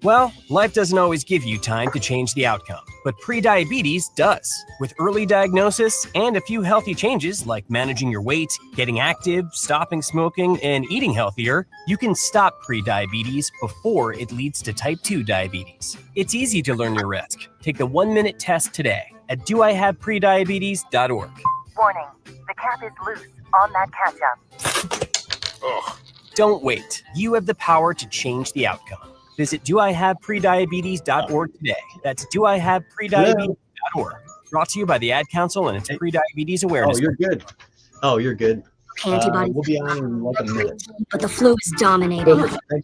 Well, life doesn't always give you time to change the outcome, but prediabetes does. With early diagnosis and a few healthy changes like managing your weight, getting active, stopping smoking, and eating healthier, you can stop prediabetes before it leads to type 2 diabetes. It's easy to learn your risk. Take the 1-minute test today at doihaveprediabetes.org. Warning, the cap is loose on that ketchup. Don't wait. You have the power to change the outcome. Visit doihaveprediabetes.org today. That's doihaveprediabetes.org. Brought to you by the Ad Council and its Prediabetes Awareness. Oh, you're good. Oh, you're good. Antibodies. We'll be on in like a minute. But the flu is dominating.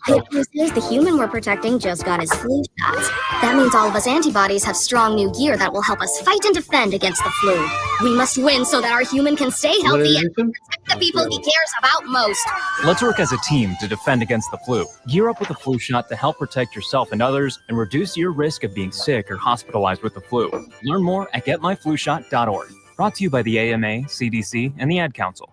Good news is the human we're protecting just got his flu shots. That means all of us antibodies have strong new gear that will help us fight and defend against the flu. We must win so that our human can stay healthy and protect the people he cares about most. Let's work as a team to defend against the flu. Gear up with a flu shot to help protect yourself and others and reduce your risk of being sick or hospitalized with the flu. Learn more at getmyflushot.org. Brought to you by the AMA, CDC, and the Ad Council.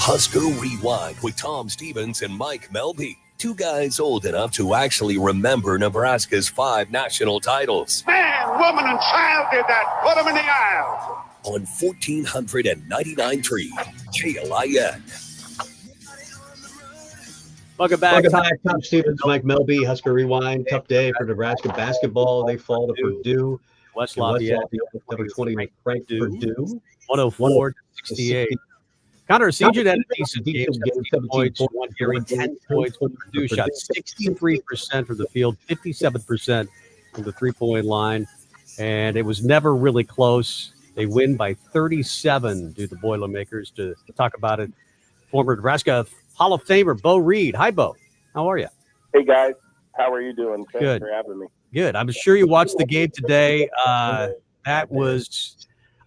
Husker Rewind with Tom Stevens and Mike Melby. Two guys old enough to actually remember Nebraska's 5 national titles. Man, woman, and child did that. Put them in the aisle. On 1499.3 KLIN. Welcome back. Tom Stevens, Mike Melby, Husker Rewind. Tough day for Nebraska basketball. They fall to Purdue. West Lafayette, number 20 ranked Purdue. 104-68. Connor Sejan had a decent game, 17 points, 1 here, 10 points when Purdue shot 63% from the field, 57% from the three-point line, and it was never really close. They win by 37 due to the Boilermakers. To talk about it, former Nebraska Hall of Famer Bo Reed. Hi, Bo. How are you? Hey, guys. How are you doing? Thanks Good. for having me. Good. I'm sure you watched the game today. That was...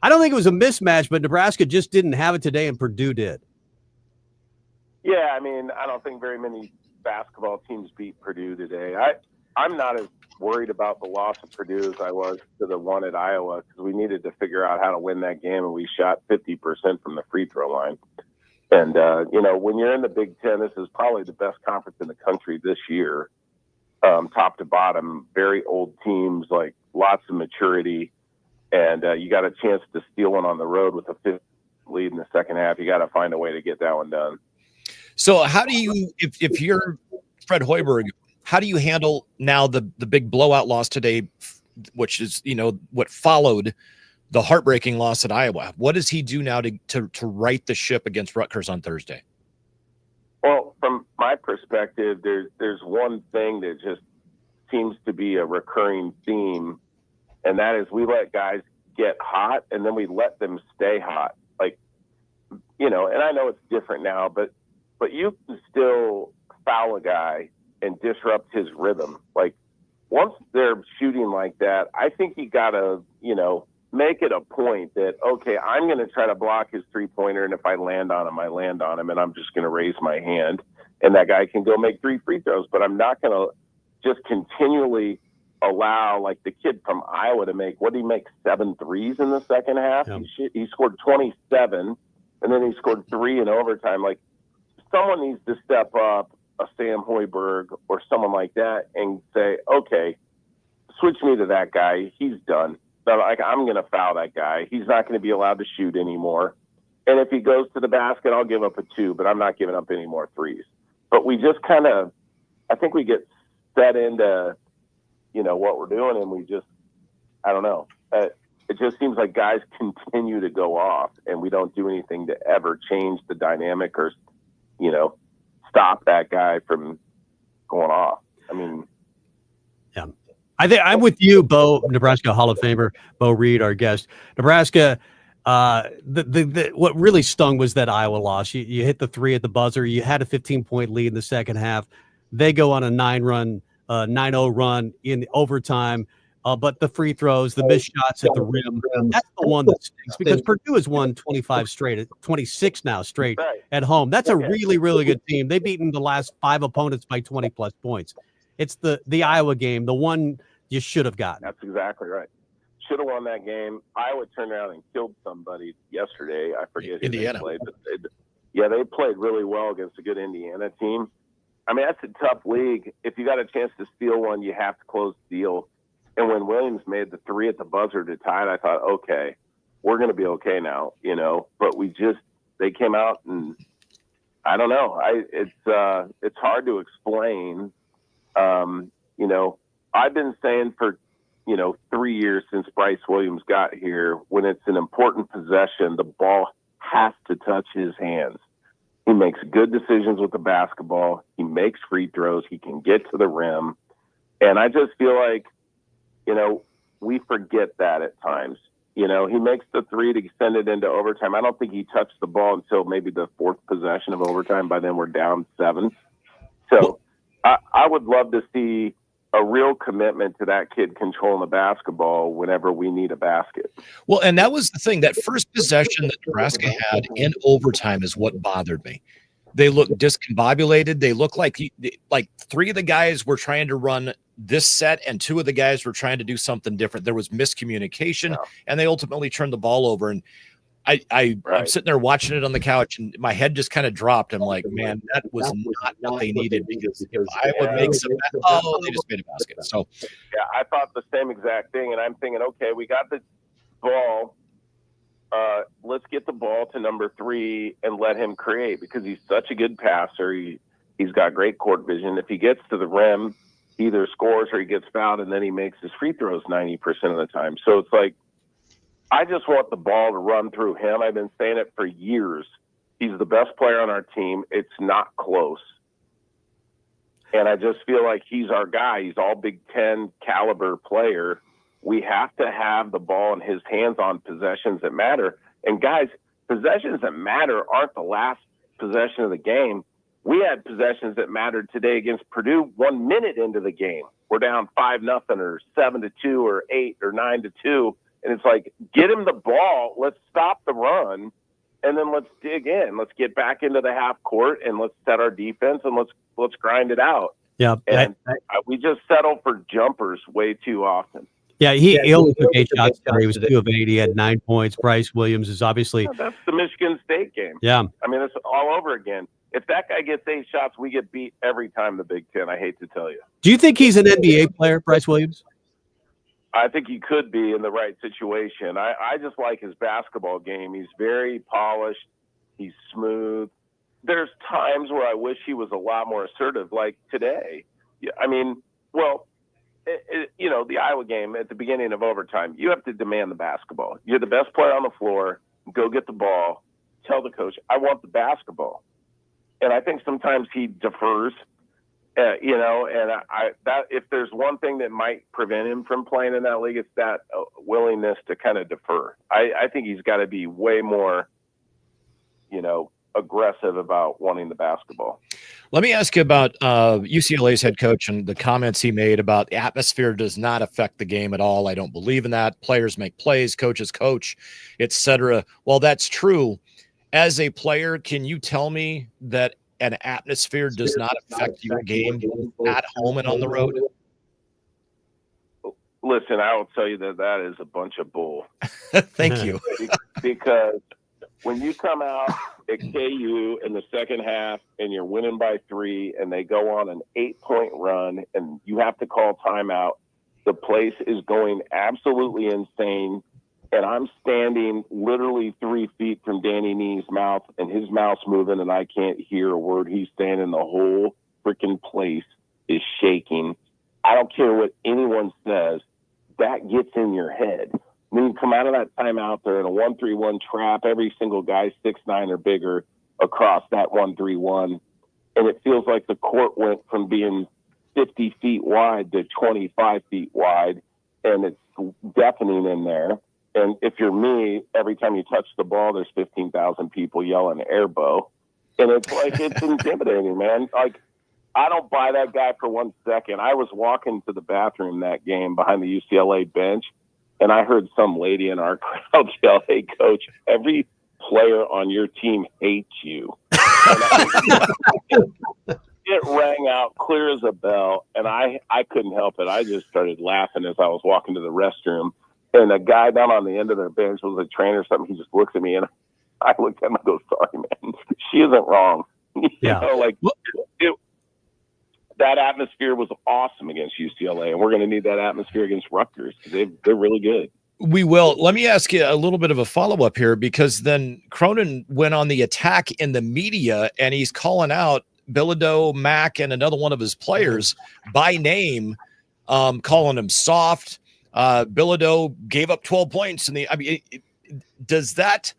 I don't think it was a mismatch, but Nebraska just didn't have it today, and Purdue did. Yeah, I mean, I don't think very many basketball teams beat Purdue today. I'm not as worried about the loss of Purdue as I was to the one at Iowa, because we needed to figure out how to win that game, and we shot 50% from the free throw line. And, when you're in the Big Ten, this is probably the best conference in the country this year, top to bottom, very old teams, like lots of maturity. And you got a chance to steal one on the road with a 5th lead in the second half. You got to find a way to get that one done. So how do you, if you're Fred Hoiberg, how do you handle now the big blowout loss today, which is, what followed the heartbreaking loss at Iowa? What does he do now to right the ship against Rutgers on Thursday? Well, from my perspective, there's one thing that just seems to be a recurring theme, and that is we let guys get hot, and then we let them stay hot. Like, and I know it's different now, but you can still foul a guy and disrupt his rhythm. Like, once they're shooting like that, I think you got to, make it a point that, okay, I'm going to try to block his three-pointer, and if I land on him, I land on him, and I'm just going to raise my hand, and that guy can go make 3 free throws, but I'm not going to just continually allow, like the kid from Iowa to make, what did he make, 7 threes in the second half? Yep. He scored 27, and then he scored 3 in overtime. Like, someone needs to step up, a Sam Hoiberg or someone like that, and say, okay, switch me to that guy. He's done. So, I'm going to foul that guy. He's not going to be allowed to shoot anymore. And if he goes to the basket, I'll give up a 2, but I'm not giving up any more threes. But we just kind of, I think we get set into, what we're doing, and we just, I don't know. It just seems like guys continue to go off, and we don't do anything to ever change the dynamic or, stop that guy from going off. I mean, yeah. I think I'm with you, Bo, Nebraska Hall of Famer, Bo Reed, our guest. Nebraska, what really stung was that Iowa loss. You hit the 3 at the buzzer. You had a 15-point lead in the second half. They go on a 9-0 run in overtime. But the free throws, the missed shots at the rim, that's the one that stinks, because Purdue has won 26 now straight at home. That's a really, really good team. They've beaten the last 5 opponents by 20-plus points. It's the Iowa game, the one you should have gotten. That's exactly right. Should have won that game. Iowa turned around and killed somebody yesterday. I forget who Indiana. They played. But yeah, they played really well against a good Indiana team. I mean, that's a tough league. If you got a chance to steal one, you have to close the deal. And when Williams made the 3 at the buzzer to tie it, I thought, okay, we're going to be okay now, you know. But they came out and I don't know. It's hard to explain. You know, I've been saying for 3 years since Bryce Williams got here, when it's an important possession, the ball has to touch his hands. He makes good decisions with the basketball. He makes free throws. He can get to the rim. And I just feel like, we forget that at times. He makes the 3 to send it into overtime. I don't think he touched the ball until maybe the 4th possession of overtime. By then we're down 7. So I would love to see a real commitment to that kid controlling the basketball whenever we need a basket. Well, and that was the thing. That first possession that Nebraska had in overtime is what bothered me. They looked discombobulated. They looked like 3 of the guys were trying to run this set and 2 of the guys were trying to do something different. There was miscommunication, and they ultimately turned the ball over. And I'm sitting there watching it on the couch, and my head just kind of dropped. I'm like, man, that was not what they needed, because if I would make some – they just made a basket. So, yeah, I thought the same exact thing, and I'm thinking, okay, we got the ball. Let's get the ball to number 3 and let him create, because he's such a good passer. He's got great court vision. If he gets to the rim, he either scores or he gets fouled, and then he makes his free throws 90% of the time. So it's like, I just want the ball to run through him. I've been saying it for years. He's the best player on our team. It's not close. And I just feel like he's our guy. He's all Big Ten caliber player. We have to have the ball in his hands on possessions that matter. And guys, possessions that matter aren't the last possession of the game. We had possessions that mattered today against Purdue 1 minute into the game. We're down 5-0 or 7-2 or 8 or 9-2. And it's like, get him the ball. Let's stop the run, and then let's dig in. Let's get back into the half court, and let's set our defense, and let's grind it out. Yeah, and we just settle for jumpers way too often. Yeah, he only took 8 shots. He was 2 of 8. He had 9 points. Bryce Williams is obviously that's the Michigan State game. Yeah, I mean, it's all over again. If that guy gets 8 shots, we get beat every time the Big Ten. I hate to tell you. Do you think he's an NBA player, Bryce Williams? I think he could be in the right situation. I just like his basketball game. He's very polished. He's smooth. There's times where I wish he was a lot more assertive, like today. I mean, well, the Iowa game at the beginning of overtime, you have to demand the basketball. You're the best player on the floor. Go get the ball. Tell the coach, I want the basketball. And I think sometimes he defers. And that if there's one thing that might prevent him from playing in that league, it's that willingness to kind of defer. I think he's got to be way more, aggressive about wanting the basketball. Let me ask you about UCLA's head coach and the comments he made about the atmosphere does not affect the game at all. I don't believe in that. Players make plays, coaches coach, etc. Well, that's true. As a player, can you tell me that an atmosphere does not affect your game at home and on the road? Listen, I will tell you that is a bunch of bull. Thank you. Because when you come out at KU in the second half and you're winning by 3 and they go on an 8-point run and you have to call timeout, the place is going absolutely insane. And I'm standing literally 3 feet from Danny Nee's mouth, and his mouth's moving, and I can't hear a word he's saying, and the whole freaking place is shaking. I don't care what anyone says. That gets in your head. When you come out of that timeout there in a 1-3-1 trap, every single guy 6'9" or bigger across that 1-3-1, and it feels like the court went from being 50 feet wide to 25 feet wide, and it's deafening in there. And if you're me, every time you touch the ball, there's 15,000 people yelling airbow. And it's like, it's intimidating, man. Like, I don't buy that guy for 1 second. I was walking to the bathroom that game behind the UCLA bench, and I heard some lady in our crowd yell, "Hey, coach, every player on your team hates you." It rang out clear as a bell, and I couldn't help it. I just started laughing as I was walking to the restroom. And a guy down on the end of the bench was a trainer or something. He just looks at me, and I looked at him and go, sorry, man. She isn't wrong. Yeah. That atmosphere was awesome against UCLA, and we're going to need that atmosphere against Rutgers because they're really good. We will. Let me ask you a little bit of a follow-up here, because then Cronin went on the attack in the media, and he's calling out Bilodeau, Mack, and another one of his players by name, calling him soft. Bilodeau gave up 12 points. Does that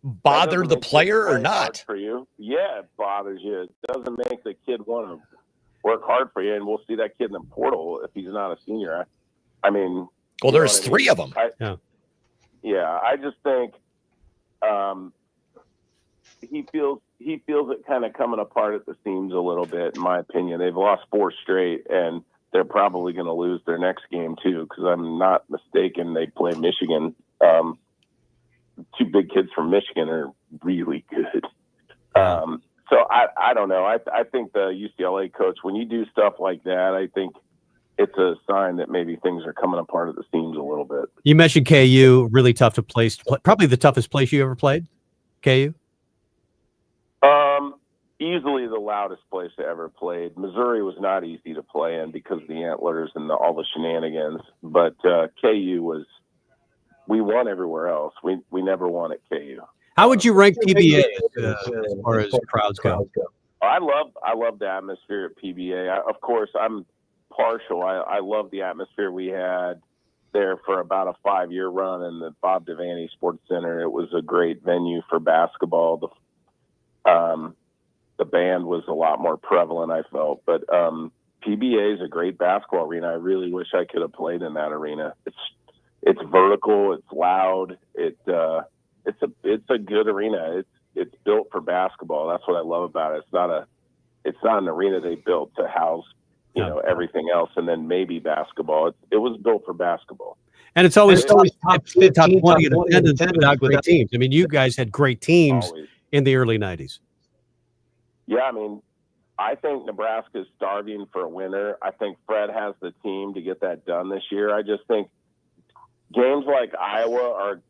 bother the player or not? For you? Yeah, it bothers you. It doesn't make the kid want to work hard for you, and we'll see that kid in the portal if he's not a senior. I mean, well, there's three of them. Yeah, I just think he feels it kind of coming apart at the seams a little bit, in my opinion. They've lost 4 straight, and they're probably going to lose their next game too, because I'm not mistaken, they play Michigan. 2 big kids from Michigan are really good. So I don't know. I think the UCLA coach, when you do stuff like that, I think it's a sign that maybe things are coming apart at the seams a little bit. You mentioned KU, really tough to play, probably the toughest place you ever played, KU? Easily the loudest place I ever played. Missouri was not easy to play in because of the antlers and all the shenanigans. But KU we won everywhere else. We never won at KU. How would you rank PBA as far as crowds go? I love the atmosphere at PBA. Of course, I'm partial. I love the atmosphere we had there for about a 5-year run in the Bob Devaney Sports Center. It was a great venue for basketball. The band was a lot more prevalent, I felt. But PBA is a great basketball arena. I really wish I could have played in that arena. It's vertical. It's loud. It's a good arena. It's built for basketball. That's what I love about it. It's not an arena they built to house everything else and then maybe basketball. It was built for basketball. And it's always top 20 in attendance without great teams. I mean, you guys had great teams in the early 90s. Yeah, I mean, I think Nebraska's starving for a winner. I think Fred has the team to get that done this year. I just think games like Iowa are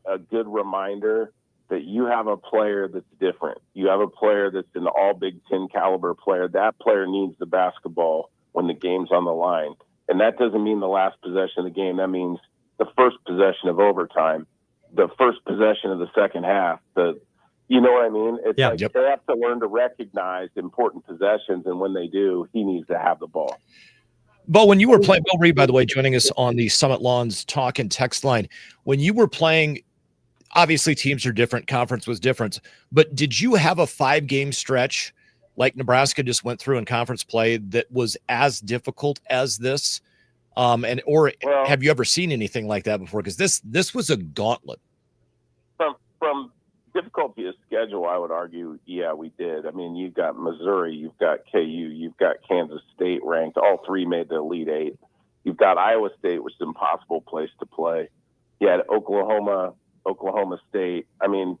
a good reminder that you have a player that's different. You have a player that's an all Big Ten caliber player. That player needs the basketball when the game's on the line. And that doesn't mean the last possession of the game. That means the first possession of overtime, the first possession of the second half. You know what I mean? It's they have to learn to recognize important possessions, and when they do, he needs to have the ball. But when you were playing, Bill Reed, by the way, joining us on the Summit Lawns talk and text line, when you were playing, obviously teams are different, conference was different, but did you have a 5-game stretch like Nebraska just went through in conference play that was as difficult as this? Have you ever seen anything like that before? Because this was a gauntlet. From difficulty of schedule, I would argue, yeah, we did. I mean, you've got Missouri, you've got KU, you've got Kansas State ranked. All 3 made the Elite 8. You've got Iowa State, which is an impossible place to play. You had Oklahoma State. I mean,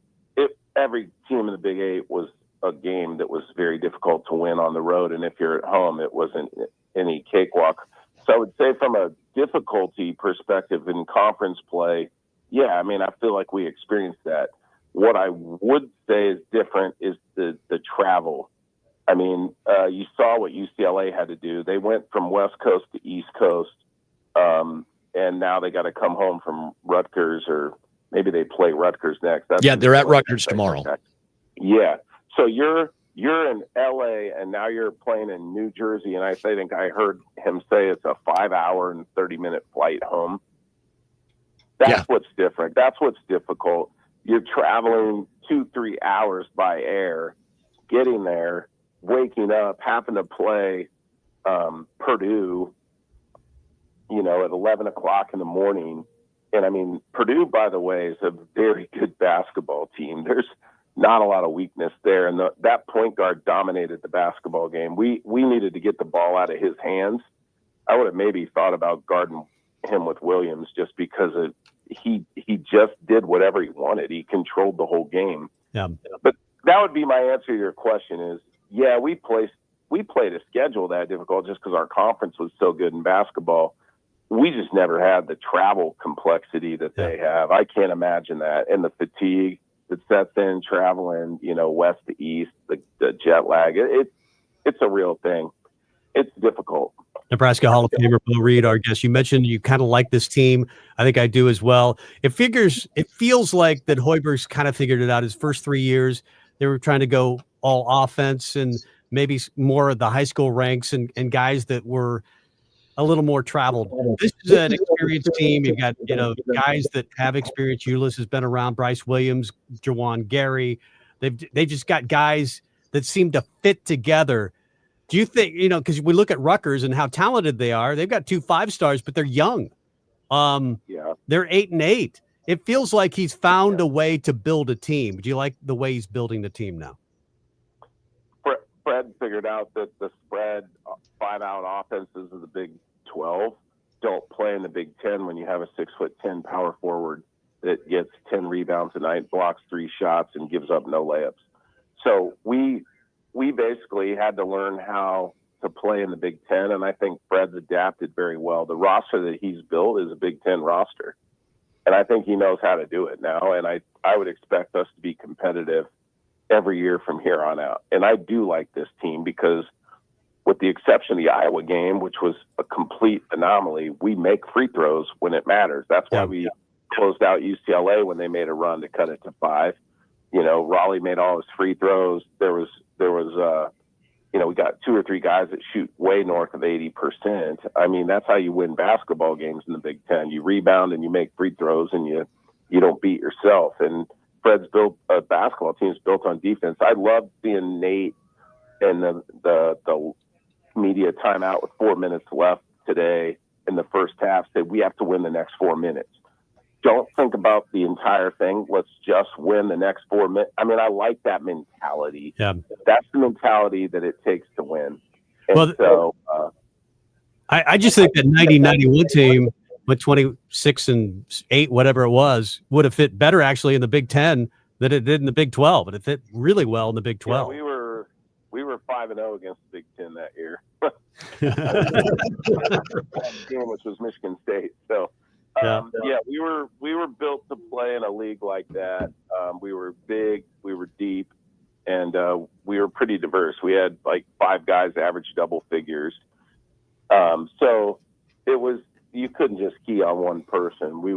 every team in the Big 8 was a game that was very difficult to win on the road. And if you're at home, it wasn't any cakewalk. So I would say from a difficulty perspective in conference play, yeah, I mean, I feel like we experienced that. What I would say is different is the travel. I mean, you saw what UCLA had to do. They went from West Coast to East Coast, and now they got to come home from Rutgers, or maybe they play Rutgers next. They're at Rutgers tomorrow. Yeah. So you're in LA, and now you're playing in New Jersey, and I think I heard him say it's a 5-hour and 30-minute flight home. That's what's different. That's what's difficult. You're traveling 2-3 hours by air, getting there, waking up, having to play Purdue, at 11 o'clock in the morning. And I mean, Purdue, by the way, is a very good basketball team. There's not a lot of weakness there. And that point guard dominated the basketball game. We needed to get the ball out of his hands. I would have maybe thought about guarding him with Williams just because he just did whatever he wanted. He controlled the whole game. Yeah. But that would be my answer to your question is, yeah, we played a schedule that difficult just because our conference was so good in basketball. we just never had the travel complexity that they have. I can't imagine that. And the fatigue that sets in traveling, west to east, the jet lag, it's a real thing. It's difficult. Nebraska Hall of Famer Bo Reed, our guest. You mentioned you kind of like this team. I think I do as well. It feels like that Hoiberg's kind of figured it out. His first 3 years, they were trying to go all offense and maybe more of the high school ranks and guys that were a little more traveled. This is an experienced team. You've got, guys that have experience. Ulyss has been around, Bryce Williams, Jawan Gary. They've just got guys that seem to fit together. Do you think, because we look at Rutgers and how talented they are, they've got 2 5-stars, but they're young. They're 8-8. It feels like he's found a way to build a team. Do you like the way he's building the team now? Fred figured out that the spread 5-out offenses of the Big 12 don't play in the Big 10 when you have a 6'10" power forward that gets 10 rebounds a night, blocks 3 shots, and gives up no layups. So we basically had to learn how to play in the Big 10, and I think Fred's adapted very well. The roster that he's built is a Big 10 roster, and I think he knows how to do it now, and I would expect us to be competitive every year from here on out. And I do like this team because, with the exception of the Iowa game, which was a complete anomaly, we make free throws when it matters. That's why we closed out UCLA when they made a run to cut it to 5. Raleigh made all his free throws. There was we got 2 or 3 guys that shoot way north of 80%. I mean, that's how you win basketball games in the Big 10. You rebound and you make free throws, and you don't beat yourself. And Fred's built a basketball team's built on defense. I love seeing Nate and the media timeout with 4 minutes left today in the first half say we have to win the next 4 minutes. Don't think about the entire thing. Let's just win the next 4 minutes. I mean, I like that mentality. Yeah. That's the mentality that it takes to win. And I just think that 90-91 team with 26-8, whatever it was, would have fit better actually in the Big 10 than it did in the Big 12. And it fit really well in the Big 12. Yeah, we were 5-0 against the Big 10 that year. Which was Michigan State. So we were built to play in a league like that. We were big, we were deep, and we were pretty diverse. We had like 5 guys average double figures. So it was, you couldn't just key on one person. We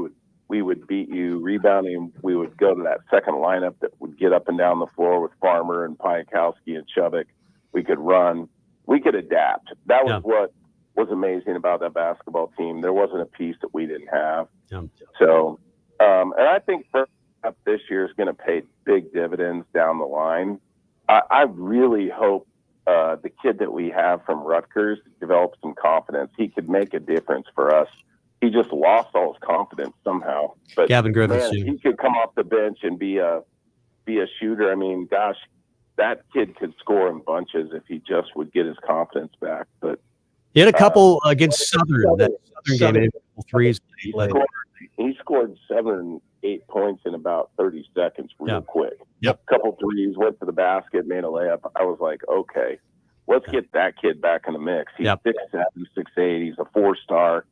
would beat you rebounding. We would go to that second lineup that would get up and down the floor with Farmer and Piakowski and Chubbuck. We could run. We could adapt. That was what was amazing about that basketball team. There wasn't a piece that we didn't have. So, and I think this year is going to pay big dividends down the line. I really hope the kid that we have from Rutgers develops some confidence. He could make a difference for us. He just lost all his confidence somehow. But Gavin Griffiths, he could come off the bench and be a shooter. I mean, gosh, that kid could score in bunches if he just would get his confidence back. But he had a couple against Southern. That Southern game, threes. He scored 7 and 8 points in about 30 seconds, real quick. Yep. Couple threes, went to the basket, made a layup. I was like, okay, let's get that kid back in the mix. He's 6'7", 6'8". He's a 4-star.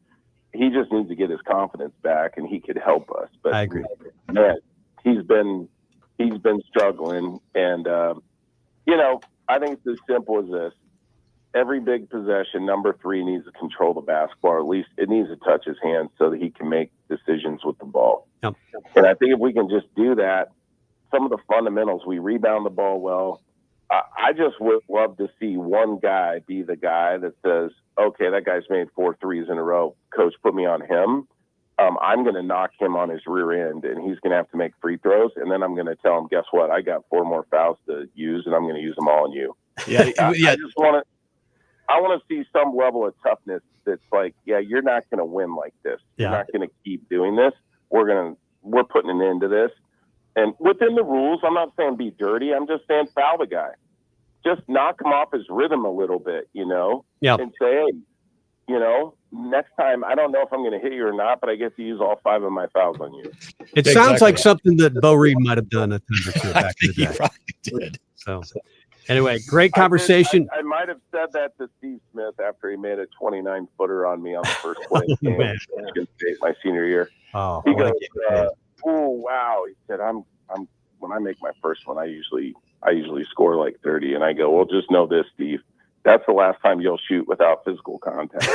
He just needs to get his confidence back, and he could help us. But I agree. Man, he's been struggling, and I think it's as simple as this. Every big possession, number 3 needs to control the basketball, or at least it needs to touch his hands so that he can make decisions with the ball. Yep. And I think if we can just do that, some of the fundamentals, we rebound the ball well. I just would love to see one guy be the guy that says, okay, that guy's made 4 threes in a row. Coach, put me on him. I'm going to knock him on his rear end, and he's going to have to make free throws. And then I'm going to tell him, guess what? I got 4 more fouls to use, and I'm going to use them all on you. Yeah, I just want to see some level of toughness that's like, yeah, you're not going to win like this. You're not going to keep doing this. We're putting an end to this. And within the rules, I'm not saying be dirty. I'm just saying foul the guy. Just knock him off his rhythm a little bit, Yeah. and say, hey, next time, I don't know if I'm going to hit you or not, but I get to use all 5 of my fouls on you. It sounds like something that Bo Reed might have done a time or two back in the day. He probably did. So, Anyway, great conversation. I might have said that to Steve Smith after he made a 29-footer on me on the first play of the game against State my senior year. Oh, he goes, "Oh wow!" He said, "I'm when I make my first one, I usually score like 30." And I go, "Well, just know this, Steve. That's the last time you'll shoot without physical contact."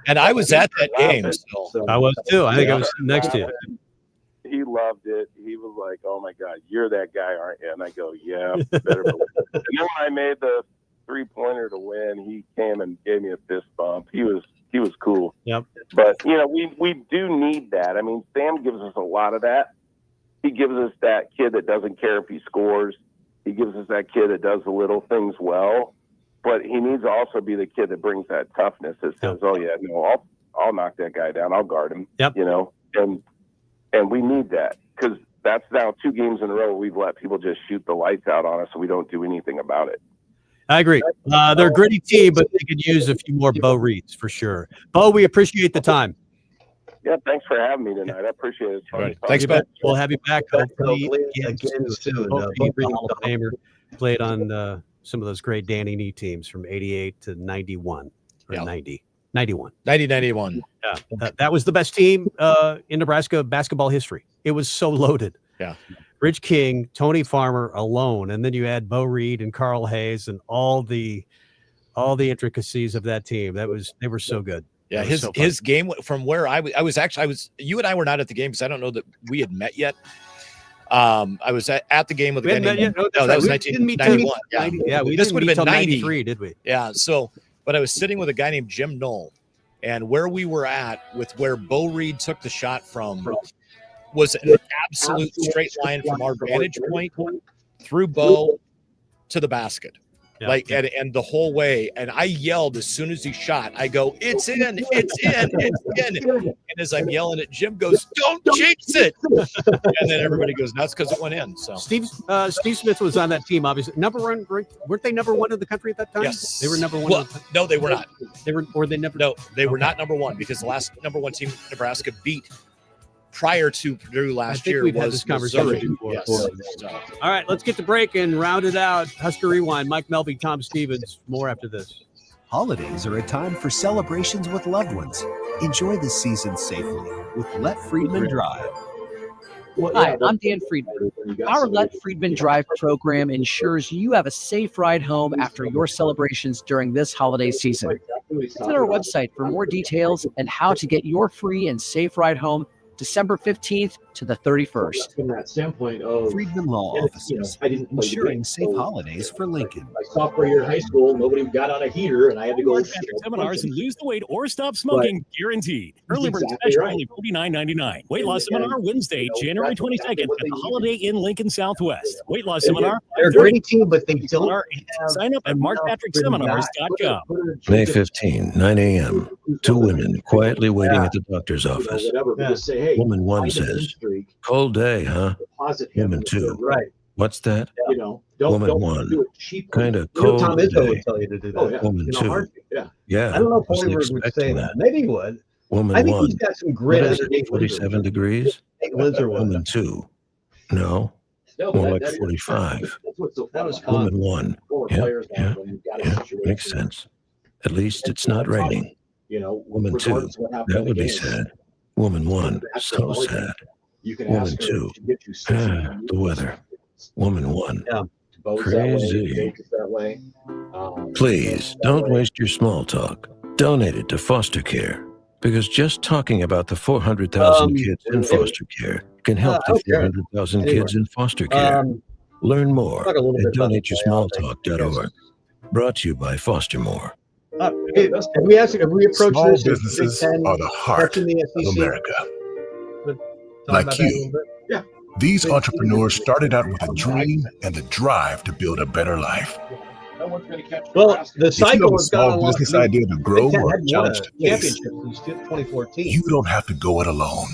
And I was at that game. So. I was too. I think I was next to you. He loved it. He was like, "Oh my God, you're that guy, aren't you?" And I go, "Yeah, better believe it." And then when I made the 3-pointer to win, he came and gave me a fist bump. He was cool. Yep. But we do need that. I mean, Sam gives us a lot of that. He gives us that kid that doesn't care if he scores. He gives us that kid that does the little things well. But he needs to also be the kid that brings that toughness that says, "Oh yeah, no, I'll knock that guy down. I'll guard him." Yep. And we need that, because that's now 2 games in a row we've let people just shoot the lights out on us and we don't do anything about it. I agree. They're a gritty team, but they could use a few more Bo Reeds for sure. Bo, we appreciate the time. Yeah, thanks for having me tonight. I appreciate it. Right. Thanks, Ben. We'll have you back. Hopefully again soon. Hall of Famer, played on some of those great Danny Nee teams from 88 to 91 or 90. 91. 90-91. Yeah, that was the best team in Nebraska basketball history. It was so loaded. Yeah. Rich King, Tony Farmer alone, and then you add Bo Reed and Carl Hayes and all the intricacies of that team. They were so good. Yeah, his game from where I was you and I were not at the game because I don't know that we had met yet. I was at the game with the guy named, no, that was 1991. Yeah, this would have been 93, did we? Yeah, so. But I was sitting with a guy named Jim Knoll, and where we were at with where Bo Reed took the shot from was an absolute straight line from our vantage point through Bo to the basket. Yeah. And the whole way. And I yelled as soon as he shot, I go, "It's in, it's in, it's in." And as I'm yelling at Jim goes, "Don't jinx it." And then everybody goes nuts because it went in. So Steve Smith was on that team, obviously. Weren't they number 1 in the country at that time? Yes. They were number 1. Well, no, they were not. No, they were not number 1, because the last number 1 team Nebraska beat prior to Purdue last year we've had was this conversation Missouri. before. Yes. All right, let's get the break and round it out. Husker Rewind, Mike Melby, Tom Stevens. More after this. Holidays are a time for celebrations with loved ones. Enjoy the season safely with Let Friedman Drive. Hi, I'm Dan Friedman. Our Let Friedman Drive program ensures you have a safe ride home after your celebrations during this holiday season. Visit our website for more details and how to get your free and safe ride home December 15th to the 31st. From that standpoint of Friedman Law Offices, ensuring safe holidays for Lincoln. My sophomore year in high school, nobody got on a heater, and I had to go. Seminars and lose the weight or stop smoking, guaranteed. Early bird special only $49.99. Weight loss seminar Wednesday, January 22nd at the Holiday Inn Lincoln Southwest. Weight loss seminar. They're a great team, but they don't. Sign up at markpatrickseminars.com. May 15, 9 a.m. 2 women quietly waiting at the doctor's office. Woman 1 says, "Cold day, huh?" Woman 2, right? "What's that?" Woman 1, "Kind of cold Tom Izzo day." would tell you to do that. Woman 2, "Yeah, I don't know if wasn't Hoiberg would say expecting that. Maybe he would. Woman I think 1, he's got some grit "What is it, underneath. 47 degrees?" Woman 2, "No, more like 45." Woman 1, yeah, makes sense. At least it's not raining. Woman 2, "That would be sad." Woman 1, "So sad." Woman 2, "The weather." Woman 1, "Crazy." Please don't waste your small talk. Donate it to foster care, because just talking about the 400,000 kids in foster care can help the 400,000 kids in foster care. Learn more at donateyoursmalltalk.org. Brought to you by Foster More. Have we approached Small this? businesses are the heart of America. Like you, these entrepreneurs started out with a dream and the drive to build a better life. Well, the If you cycle have a has gone small along. business idea to grow or a challenge to face, championship since 2014. you don't have to go it alone.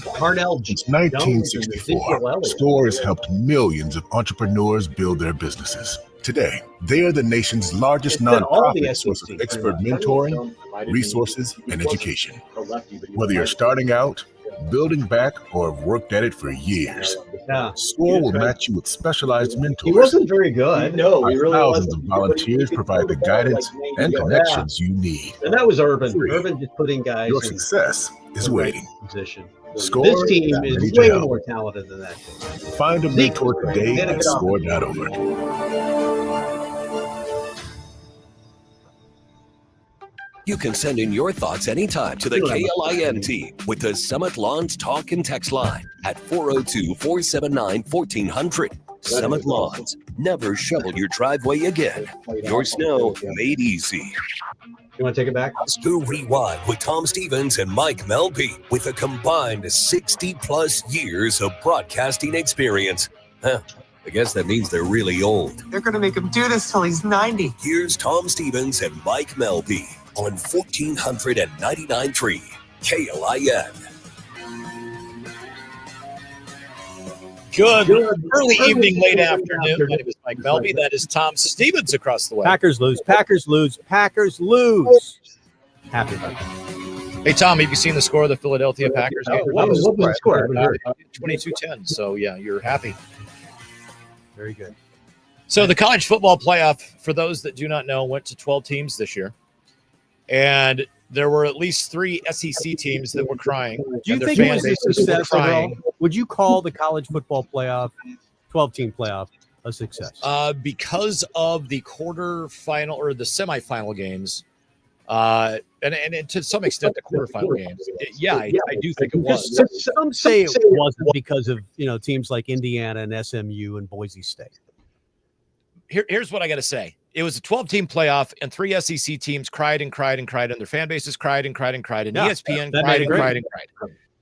Since 1964, SCORE has helped millions of entrepreneurs build their businesses. Today, they are the nation's largest nonprofit source of expert mentoring, resources, and education. Whether you're starting out, building back, or have worked at it for years, Yeah. SCORE will match you with specialized mentors. He wasn't very good. No, Our he really thousands wasn't. of volunteers provide the guidance and connections you need. And that was Urban. Free. Urban just putting guys Your in success is the right waiting. position. SCORE This team ready is to way help. more talented than that. Find a mentor today Did a at good job. score.org. You can send in your thoughts anytime to the KLIN team with the Summit Lawns Talk and Text line at 402-479-1400. Summit Lawns. Never shovel your driveway again. Your snow made easy. You want to take it back? Husker Rewind with Tom Stevens and Mike Melby with a combined 60-plus years of broadcasting experience. Huh, I guess that means they're really old. They're going to make him do this till he's 90. Here's Tom Stevens and Mike Melby on 1499.3 KLIN. Good early evening, late afternoon. My name is Mike Melby. That is Tom Stevens across the way. Packers lose. Packers lose. Packers lose. Happy about that. Hey, Tom, have you seen the score of the Philadelphia Packers game? What was the score? 22-10. So, yeah, you're happy. Very good. So the college football playoff, for those that do not know, went to 12 teams this year. And there were at least 3 SEC teams that were crying. Do you think it was a success overall? Would you call the college football playoff, 12-team playoff, a success? Because of the quarterfinal or the semifinal games, and to some extent the quarterfinal games. I do think it was. Some say it wasn't because of teams like Indiana and SMU and Boise State. Here's what I got to say. It was a 12-team playoff, and 3 SEC teams cried and cried and cried, and their fan bases cried and cried and cried, and ESPN cried and cried and cried.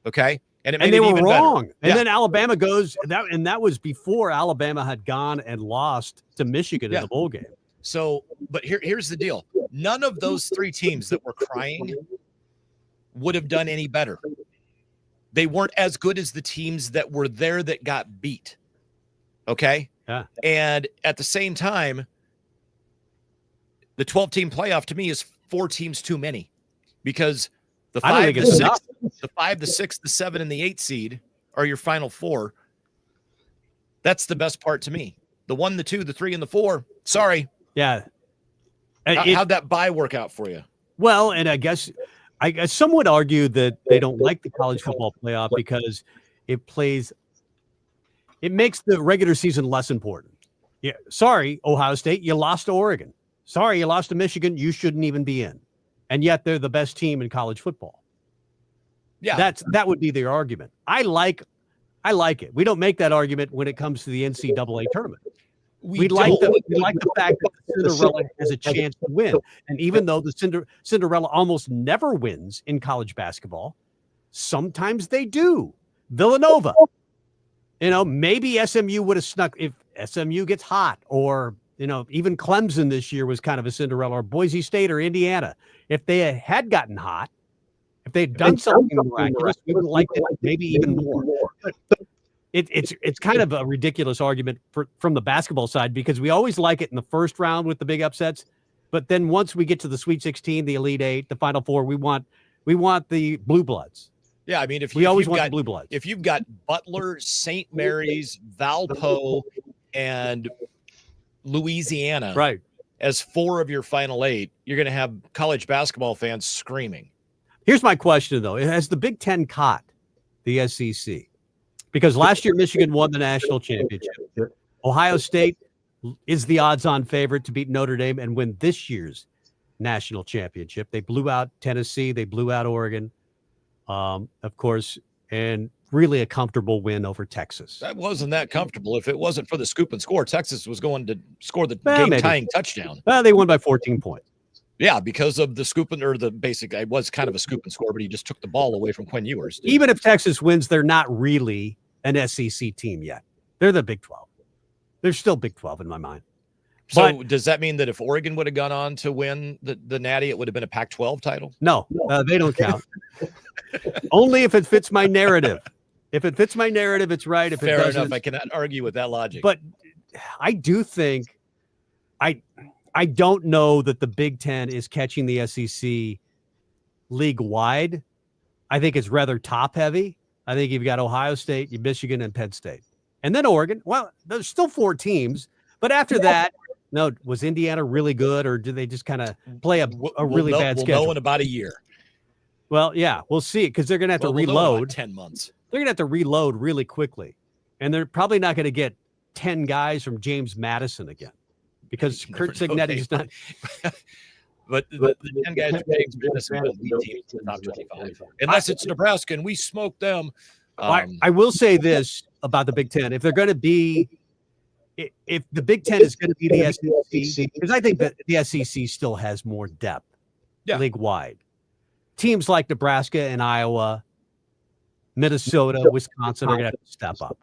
Okay, and they were even wrong. Better. And then Alabama goes, and that was before Alabama had gone and lost to Michigan in the bowl game. So, but here's the deal: none of those 3 teams that were crying would have done any better. They weren't as good as the teams that were there that got beat. Okay. Yeah. And at the same time, the 12-team playoff to me is 4 teams too many, because the 5, the 6, the 7, and the 8 seed are your final 4. That's the best part to me. The 1, the 2, the 3, and the 4. Sorry. Yeah. How'd that bye work out for you? Well, and I guess some would argue that they don't like the college football playoff because it makes the regular season less important. Yeah. Sorry, Ohio State, you lost to Oregon. Sorry, you lost to Michigan. You shouldn't even be in. And yet they're the best team in college football. Yeah. That would be their argument. I like it. We don't make that argument when it comes to the NCAA tournament. We like the fact that the Cinderella has a chance to win. And even though the Cinderella almost never wins in college basketball, sometimes they do. Villanova. Maybe SMU would have snuck if SMU gets hot, or even Clemson this year was kind of a Cinderella, or Boise State or Indiana. If they had gotten hot, if they'd done something miraculous, we would like it maybe even more. But it's kind of a ridiculous argument from the basketball side, because we always like it in the first round with the big upsets, but then once we get to the Sweet 16, the Elite 8, the Final Four, we want the blue bloods. Yeah, I mean, if we always want got the blue bloods. If you've got Butler, St. Mary's, Valpo, and Louisiana, right, as 4 of your final 8, you're going to have college basketball fans screaming. Here's my question, though: has the Big Ten caught the SEC? Because last year Michigan won the national championship. Ohio State is the odds-on favorite to beat Notre Dame and win this year's national championship. They blew out Tennessee. They blew out Oregon. Of course, and really a comfortable win over Texas. That wasn't that comfortable. If it wasn't for the scoop and score, Texas was going to score the game-tying touchdown. Well, they won by 14 points. Yeah, because of the scoop or the basic. It was kind of a scoop and score, but he just took the ball away from Quinn Ewers. Even if Texas wins, they're not really an SEC team yet. They're the Big 12. They're still Big 12 in my mind. So does that mean that if Oregon would have gone on to win the Natty, it would have been a Pac-12 title? No, they don't count. Only if it fits my narrative. If it fits my narrative, it's right. If Fair it doesn't, enough. I cannot argue with that logic. But I do think I don't know that the Big Ten is catching the SEC league-wide. I think it's rather top-heavy. I think you've got Ohio State, Michigan, and Penn State. and then Oregon. Well, there's still 4 teams, but after that, no, was Indiana really good, or did they just kind of play a really bad schedule? We'll know in about a year. Well, yeah, we'll see, because they're going to have to reload. 10 months. They're going to have to reload really quickly, and they're probably not going to get 10 guys from James Madison again, because Kurt Cignetti's not. But the 10 guys from James Madison will lead teams to the top 25, unless it's Nebraska and we smoke them. I will say this about the Big Ten: if they're going to be, if the Big Ten is going to be the SEC, because I think that the SEC still has more depth, league wide. Teams like Nebraska and Iowa, Minnesota, Wisconsin are going to have to step up.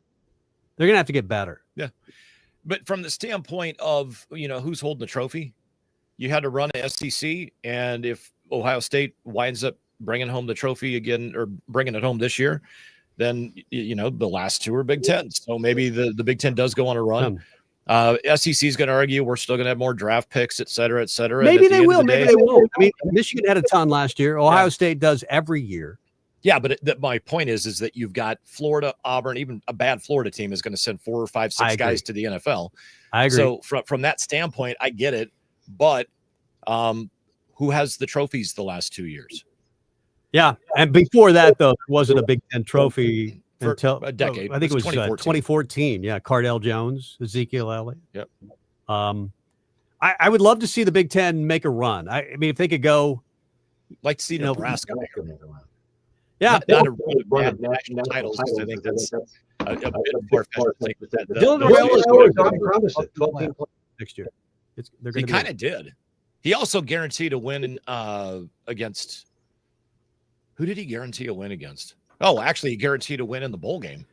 They're going to have to get better. Yeah. But from the standpoint of, who's holding the trophy, you had to run a SEC. And if Ohio State winds up bringing home the trophy again, or bringing it home this year, then, the last 2 are Big Ten. So maybe the Big Ten does go on a run. SEC is going to argue we're still going to have more draft picks, et cetera, et cetera. Maybe they will. Maybe they won't. I mean, Michigan had a ton last year. Ohio State does every year. Yeah, but my point is that you've got Florida, Auburn, even a bad Florida team is going to send 4 or 5, 6 guys to the NFL. I agree. So from that standpoint, I get it. But who has the trophies the last 2 years? Yeah, and before that, though, there wasn't a Big Ten trophy until a decade. I think it was 2014. Yeah, Cardell Jones, Ezekiel Elliott. Yep. I would love to see the Big Ten make a run. I mean, if they could go, like to see Nebraska make a run. Yeah, not a run of national titles, because I think that's a bit of far-fetched. Dylan Raiola promised it 12 next year. He kind of did. He also guaranteed a win against. Who did he guarantee a win against? Oh, actually, he guaranteed a win in the bowl game.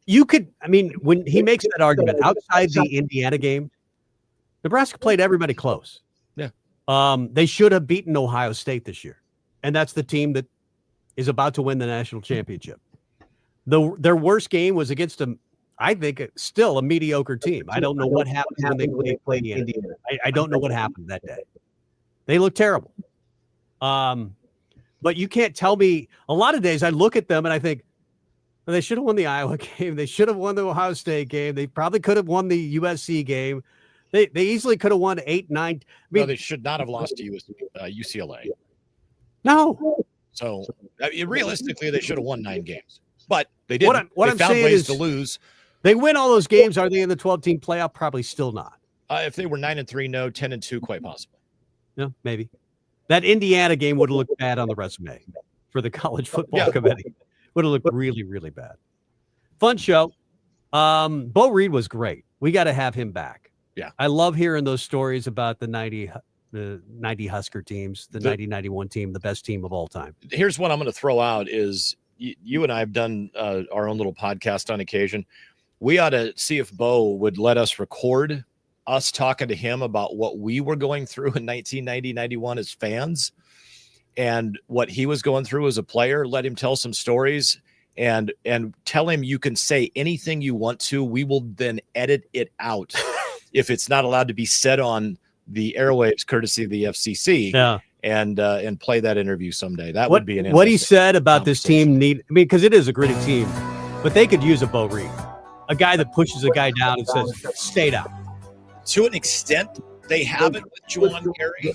You could, I mean, when he makes that argument outside the Indiana game, Nebraska played everybody close. Yeah. They should have beaten Ohio State this year, and that's the team that is about to win the national championship. Their worst game was against I think, still a mediocre team. I don't know what happened when they played Indiana. I don't know what happened that day. They look terrible. But you can't tell me. A lot of days I look at them and I think, well, they should have won the Iowa game. They should have won the Ohio State game. They probably could have won the USC game. They easily could have won 8, 9. I mean, no, they should not have lost to UCLA. No. So realistically, they should have won 9 games, but they didn't. What I'm found saying ways is to lose. They win all those games. Are they in the 12-team playoff? Probably still not. If they were 9-3, no. 10-2, quite possibly. Yeah, maybe. That Indiana game would have looked bad on the resume for the college football committee. Would have looked really, really bad. Fun show. Bo Reed was great. We got to have him back. Yeah. I love hearing those stories about the 90 Husker teams, the 90-91 team, the best team of all time. Here's what I'm going to throw out is you and I have done our own little podcast on occasion. We ought to see if Bo would let us record us talking to him about what we were going through in 1990-91 as fans and what he was going through as a player. Let him tell some stories and tell him you can say anything you want to. We will then edit it out if it's not allowed to be said on the airwaves, courtesy of the FCC. Yeah. And play that interview someday. That would be an what he said about this team because it is a gritty team, but they could use a Bo Reed, a guy that pushes a guy down and says, "Stay down." To an extent, they have it with Juwan Gary,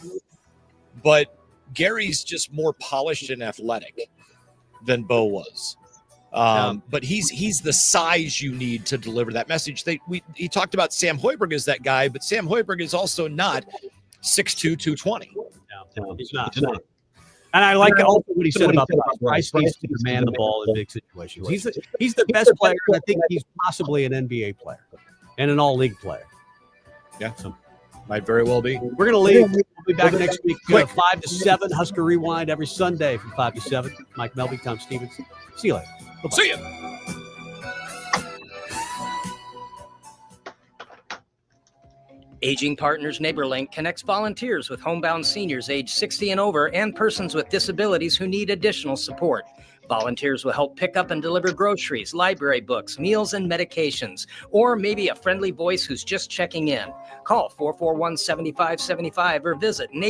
but Gary's just more polished and athletic than Bo was. But he's the size you need to deliver that message. He talked about Sam Hoiberg as that guy, but Sam Hoiberg is also not 6'2", 220. No, he's not. And I like also what he said about Bryce needs to command the ball in big situations. He's the best player, and I think he's possibly an NBA player and an all-league player. Yeah, might very well be. We're going to leave. We'll be back next week. 5 to 7, Husker Rewind every Sunday from 5 to 7. Mike Melby, Tom Stevens. See you later. Bye-bye. See you. Aging Partners NeighborLink connects volunteers with homebound seniors age 60 and over and persons with disabilities who need additional support. Volunteers will help pick up and deliver groceries, library books, meals, and medications, or maybe a friendly voice who's just checking in. Call 441-7575 or visit neighbor